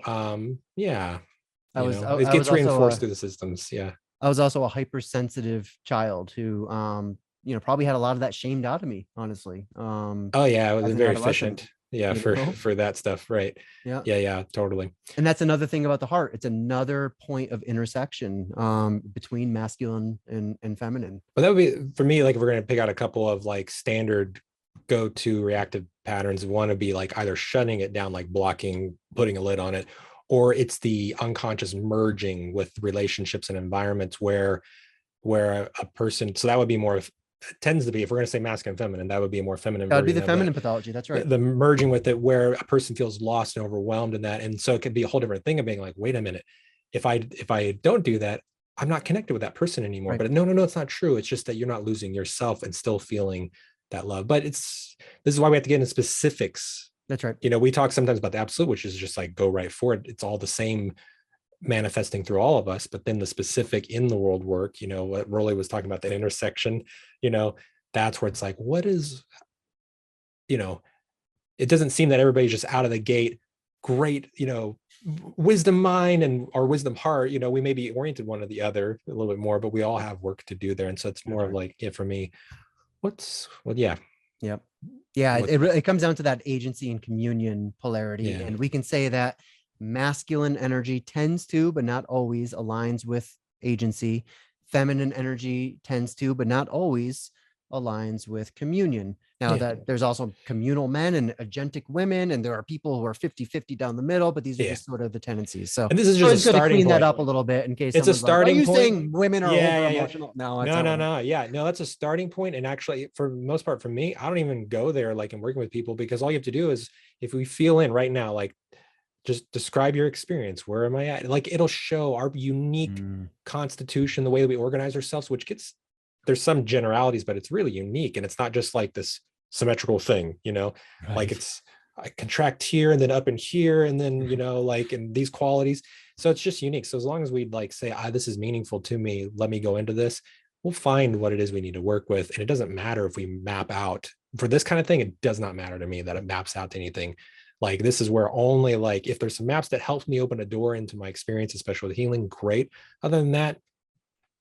it gets reinforced through the systems. I was also a hypersensitive child who you know, probably had a lot of that shamed out of me, honestly. It was very efficient. Yeah, for that stuff, right? Yeah, totally. And that's another thing about the heart. It's another point of intersection between masculine and feminine. But that would be, for me, like if we're going to pick out a couple of like standard go-to reactive patterns, one would be like either shutting it down, like blocking, putting a lid on it, or it's the unconscious merging with relationships and environments where a person, so that would be more, tends to be, if we're going to say masculine and feminine, that would be a more feminine that would be version the feminine pathology. That's right. The merging with it, where a person feels lost and overwhelmed in that. And so it could be a whole different thing of being like, wait a minute, if I don't do that, I'm not connected with that person anymore. Right. But no, it's not true. It's just that you're not losing yourself and still feeling that love. But this is why we have to get into specifics. That's right. We talk sometimes about the absolute, which is just like go right for it. It's all the same manifesting through all of us, but then the specific in the world work, what Rollie was talking about, that intersection, that's where it's like, what is, it doesn't seem that everybody's just out of the gate, great, wisdom mind and our wisdom heart, we may be oriented one or the other a little bit more, but we all have work to do there. And so it's more of like, for me, it comes down to that agency and communion polarity. And we can say that masculine energy tends to, but not always, aligns with agency. Feminine energy tends to, but not always, aligns with communion. Now that there's also communal men and agentic women, and there are people who are 50-50 down the middle, but these are just sort of the tendencies. So and this is just a starting clean point. that up a little bit in case it's a starting like, point. Are you saying women are over emotional? No, that's a starting point. And actually, for the most part, for me, I don't even go there like in working with people, because all you have to do is, if we feel in right now, like, just describe your experience. Where am I at? Like, it'll show our unique constitution, the way that we organize ourselves, which there's some generalities, but it's really unique. And it's not just like this symmetrical thing, right. Like I contract here and then up in here, and then, like in these qualities. So it's just unique. So as long as we'd like say, this is meaningful to me, let me go into this, we'll find what it is we need to work with. And it doesn't matter if we map out for this kind of thing. It does not matter to me that it maps out to anything. Like, this is where only, like, if there's some maps that help me open a door into my experience, especially with healing, great. Other than that,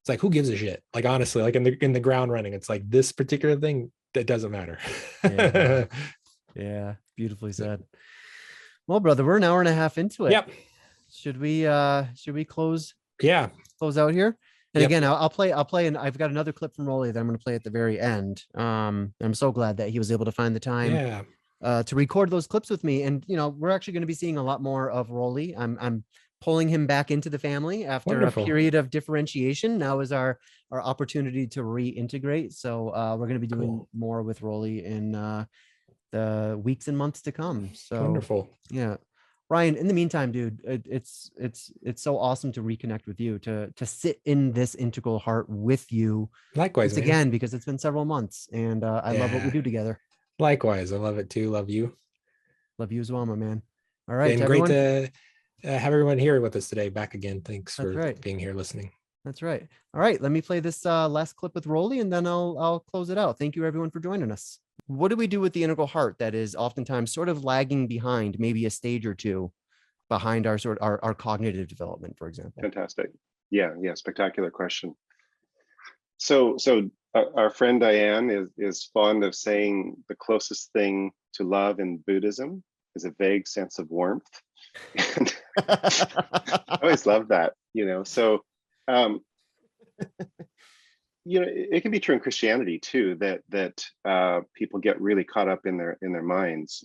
it's like, who gives a shit? Like, honestly, like in the ground running, it's like this particular thing that doesn't matter. Yeah, beautifully said. Well, brother, we're an hour and a half into it. Yep. Should we close? Close out here. And again, I'll play, and I've got another clip from Rollie that I'm going to play at the very end. I'm so glad that he was able to find the time to record those clips with me. And, we're actually going to be seeing a lot more of Rollie. I'm pulling him back into the family after a period of differentiation. Now is our opportunity to reintegrate. So we're going to be doing more with Rollie in the weeks and months to come. So wonderful. Yeah. Ryan, in the meantime, dude, it's so awesome to reconnect with you, to sit in this integral heart with you. Likewise, again, because it's been several months, and I love what we do together. Likewise, I love it too. Love you. Love you as well, my man. All right, and great to have everyone here with us today. Back again. Thanks for being here listening. That's right. All right, let me play this last clip with Rollie, and then I'll close it out. Thank you, everyone, for joining us. What do we do with the integral heart that is oftentimes sort of lagging behind, maybe a stage or two behind our cognitive development, for example? Fantastic. Yeah, spectacular question. So our friend Diane is fond of saying the closest thing to love in Buddhism is a vague sense of warmth. And I always love that, so it can be true in Christianity too, that people get really caught up in their minds.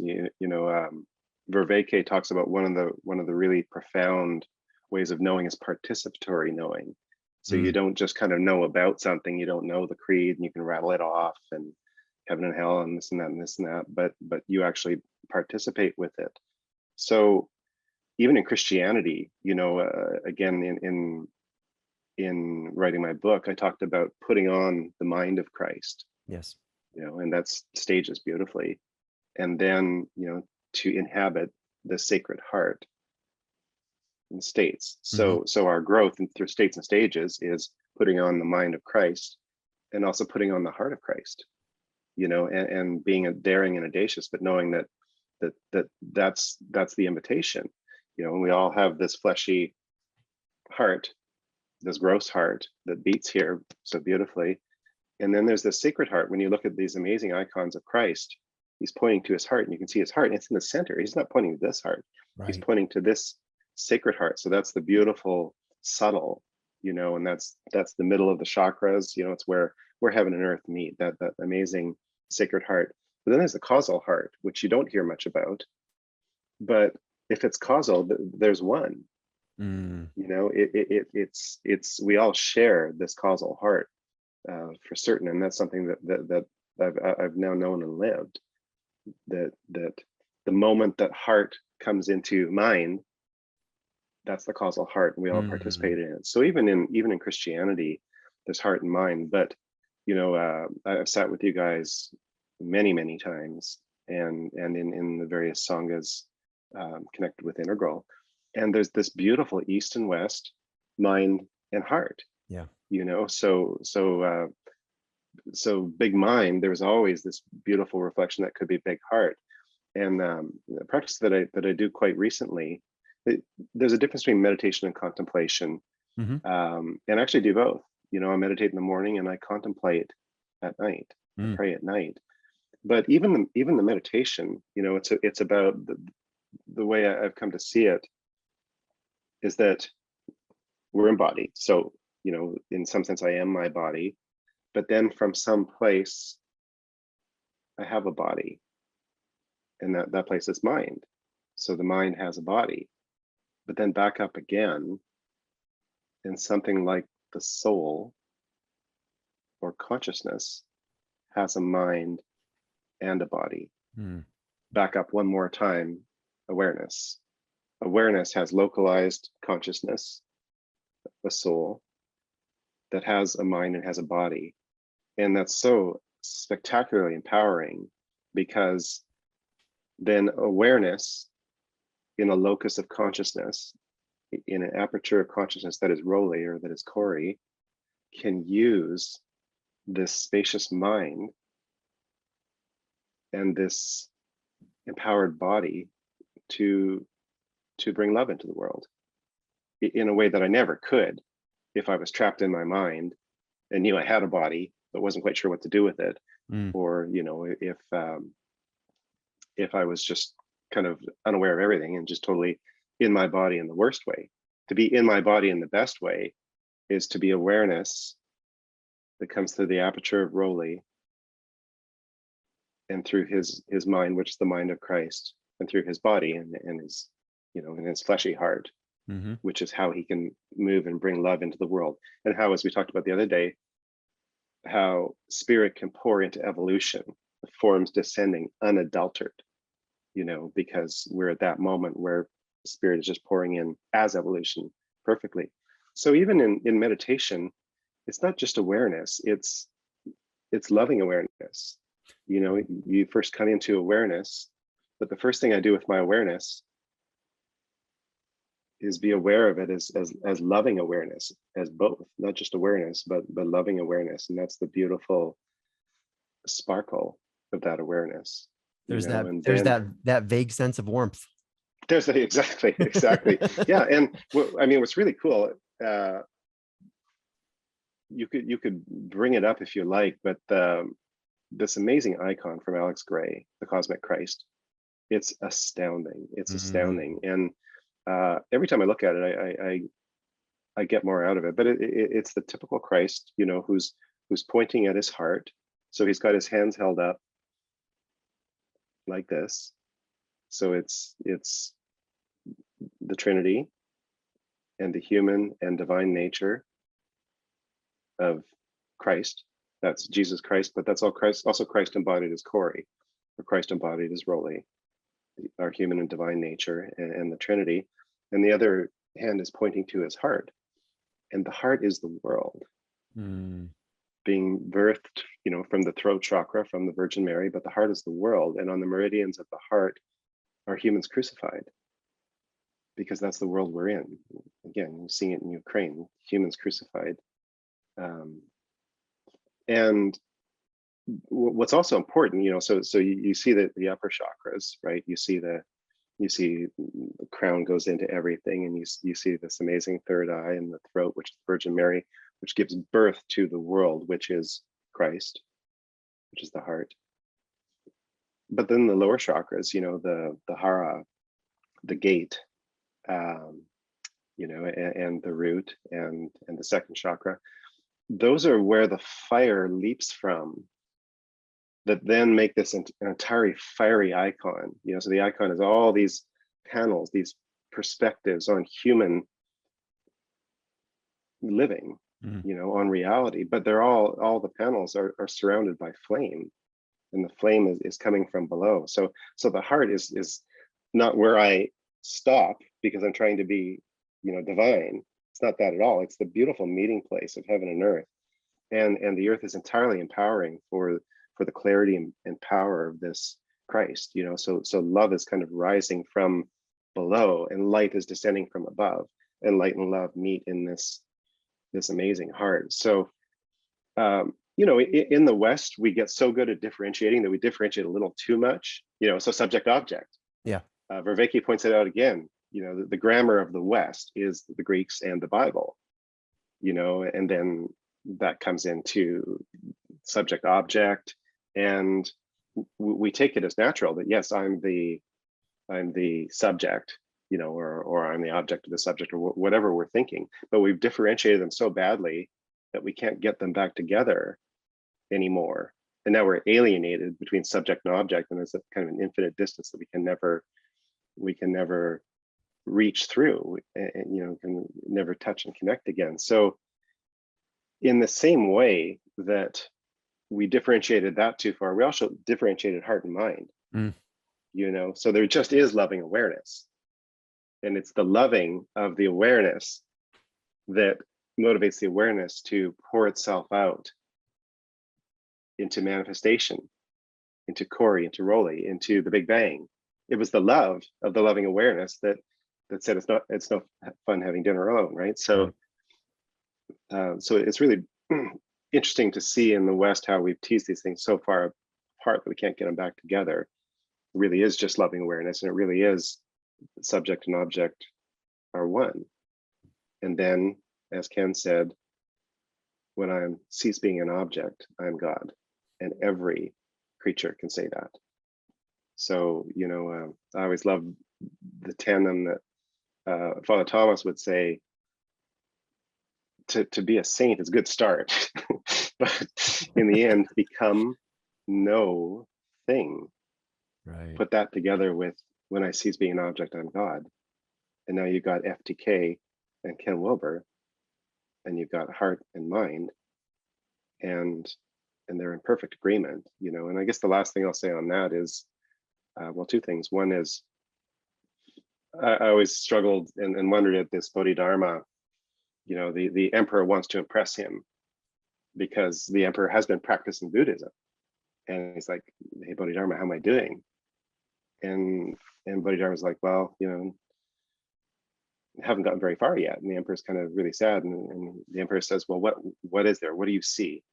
Vervaeke talks about one of the really profound ways of knowing is participatory knowing. So you don't just kind of know about something, you don't know the creed and you can rattle it off and heaven and hell and this and that and this and that, but you actually participate with it. So even in Christianity, again, in writing my book, I talked about putting on the mind of Christ. Yes. And that's stages beautifully. And then, to inhabit the sacred heart in states. So our growth through states and stages is putting on the mind of Christ and also putting on the heart of Christ, and being daring and audacious, but knowing that's the invitation, and we all have this fleshy heart, this gross heart that beats here so beautifully. And then there's this sacred heart. When you look at these amazing icons of Christ, he's pointing to his heart, and you can see his heart, and it's in the center. He's not pointing to this heart. Right. He's pointing to this sacred heart. So that's the beautiful, subtle, and that's the middle of the chakras. It's where heaven and earth meet, that amazing sacred heart. But then there's the causal heart, which you don't hear much about. But if it's causal, there's one. It's we all share this causal heart for certain, and that's something that I've now known and lived. That the moment that heart comes into mind, that's the causal heart, and we all participate in it. So even in Christianity, there's heart and mind. But I've sat with you guys many times, and in the various sanghas connected with Integral, and there's this beautiful east and west, mind and heart. Yeah. So big mind, there's always this beautiful reflection that could be big heart. And the practice that I do quite recently, there's a difference between meditation and contemplation, and I actually do both. I meditate in the morning and I contemplate at night. I pray at night. But even the meditation, it's about the way I've come to see it is that we're embodied. So in some sense I am my body, but then from some place I have a body, and that place is mind. So the mind has a body, but then back up again, and something like the soul or consciousness has a mind and a body. Back up one more time, awareness. Awareness has localized consciousness, a soul that has a mind and has a body. And that's so spectacularly empowering, because then awareness in a locus of consciousness, in an aperture of consciousness that is Rollie or that is Corey, can use this spacious mind and this empowered body to bring love into the world in a way that I never could if I was trapped in my mind and knew I had a body but wasn't quite sure what to do with it, or if I was just kind of unaware of everything and just totally in my body in the worst way. To be in my body in the best way is to be awareness that comes through the aperture of Rollie and through his mind, which is the mind of Christ, and through his body and his, in his fleshy heart, which is how he can move and bring love into the world. And how, as we talked about the other day, how spirit can pour into evolution, the forms descending unadulterated, because we're at that moment where spirit is just pouring in as evolution perfectly. So even in meditation, it's not just awareness, it's loving awareness. You first come into awareness, but the first thing I do with my awareness is be aware of it as loving awareness, as both, not just awareness, but loving awareness. And that's the beautiful sparkle of that awareness. There's that vague sense of warmth. There's exactly. Yeah. And what's really cool, you could bring it up if you like, but this amazing icon from Alex Gray, the Cosmic Christ, it's astounding. It's astounding. And every time I look at it, I get more out of it. But it's the typical Christ, who's pointing at his heart. So he's got his hands held up like this. So it's the Trinity and the human and divine nature of Christ. That's Jesus Christ, but that's all Christ, also Christ embodied as Corey, or Christ embodied as Rollie, our human and divine nature, and the Trinity. And the other hand is pointing to his heart. And the heart is the world, being birthed, from the throat chakra, from the Virgin Mary, but the heart is the world. And on the meridians of the heart are humans crucified, because that's the world we're in. Again, you're seeing it in Ukraine, humans crucified. And what's also important, so you see the upper chakras, right? You see the crown goes into everything, and you see this amazing third eye in the throat, which is Virgin Mary, which gives birth to the world, which is Christ, which is the heart. but then the lower chakras, the hara, the gate, and the root and the second chakra, those are where the fire leaps from, that then make this an entirely fiery icon. So the icon is all these panels, these perspectives on human living, on reality, but they're all the panels are surrounded by flame, and the flame is coming from below. So the heart is not where I stop because I'm trying to be, divine. It's not that at all. It's the beautiful meeting place of heaven and earth, and the earth is entirely empowering for the clarity and power of this Christ. So love is kind of rising from below, and light is descending from above, and light and love meet in this amazing heart. So in the West, we get so good at differentiating that we differentiate a little too much, so subject object. Yeah. Vervaeke points it out again, the grammar of the West is the Greeks and the Bible, and then that comes into subject object, and we take it as natural that yes, I'm the subject, or I'm the object of the subject, or whatever we're thinking, but we've differentiated them so badly that we can't get them back together anymore. And now we're alienated between subject and object, and there's a kind of an infinite distance that we can never reach through, and can never touch and connect again. So in the same way that we differentiated that too far, we also differentiated heart and mind. So there just is loving awareness, and it's the loving of the awareness that motivates the awareness to pour itself out into manifestation, into Corey, into Rollie, into the Big Bang. It was the love of the loving awareness that said it's no fun having dinner alone, right? So so it's really interesting to see in the West how we've teased these things so far apart that we can't get them back together. It really is just loving awareness, and it really is subject and object are one. And then, as Ken said, when I cease being an object, I am God, and every creature can say that. So I always love the tandem that Father Thomas would say, to be a saint is a good start, but in the end, become no thing. Right. Put that together with when I cease being an object, I'm God. And now you've got FTK and Ken Wilber, and you've got heart and mind, and they're in perfect agreement, And I guess the last thing I'll say on that is, two things. One is, I always struggled and wondered at this Bodhidharma. The emperor wants to impress him because the emperor has been practicing Buddhism, and he's like, "Hey Bodhidharma, how am I doing?" And Bodhidharma's like, "Well, haven't gotten very far yet." And the emperor's kind of really sad, and the emperor says, "Well, what is there? What do you see?"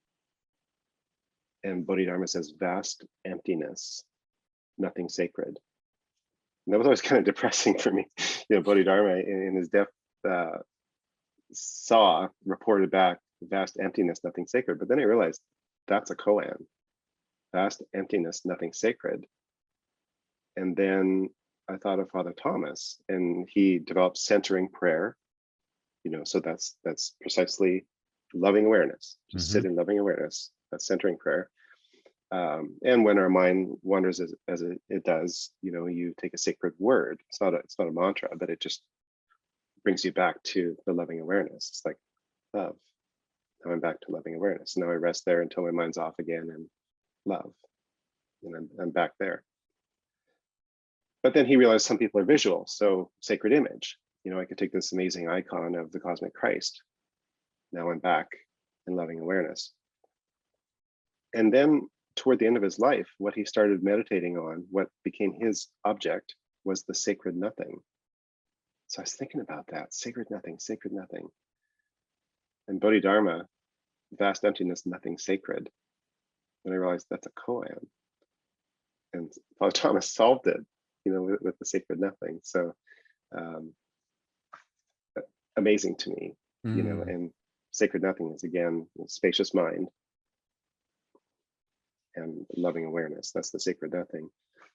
And Bodhidharma says, "Vast emptiness, nothing sacred." And that was always kind of depressing for me. Bodhidharma in his death reported back, vast emptiness, nothing sacred. But then I realized that's a koan, vast emptiness, nothing sacred. And then I thought of Father Thomas, and he developed centering prayer. So that's precisely loving awareness. Just sit in loving awareness. That's centering prayer. And when our mind wanders as it does, you take a sacred word. It's not a mantra, but it just brings you back to the loving awareness. It's like love. Now I'm back to loving awareness. Now I rest there until my mind's off again, and love, and I'm back there. But then he realized some people are visual, so sacred image. I could take this amazing icon of the cosmic Christ. Now I'm back in loving awareness. And then toward the end of his life, what he started meditating on, what became his object, was the sacred nothing. So I was thinking about that, sacred nothing, sacred nothing. And Bodhidharma, vast emptiness, nothing sacred. And I realized that's a koan. And Father Thomas solved it, with the sacred nothing. So amazing to me, and sacred nothing is again spacious mind. and loving awareness. That's the sacred nothing.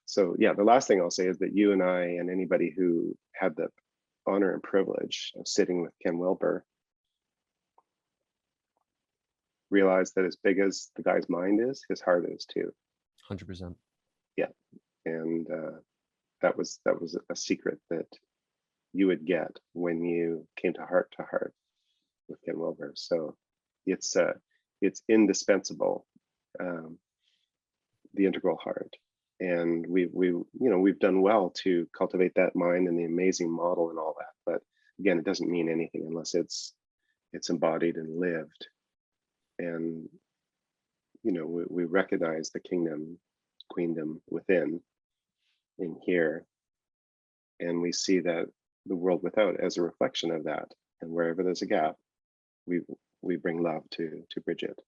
So yeah, the last thing I'll say is that you and I and anybody who had the honor and privilege of sitting with Ken Wilber realize that as big as the guy's mind is, his heart is too. 100%. Yeah, and that was a secret that you would get when you came to heart with Ken Wilber. So it's indispensable, the integral heart. And we've done well to cultivate that mind and the amazing model and all that. But again, it doesn't mean anything unless it's embodied and lived. And we recognize the queendom within in here, and we see that the world without as a reflection of that. And wherever there's a gap, we bring love to bridge it.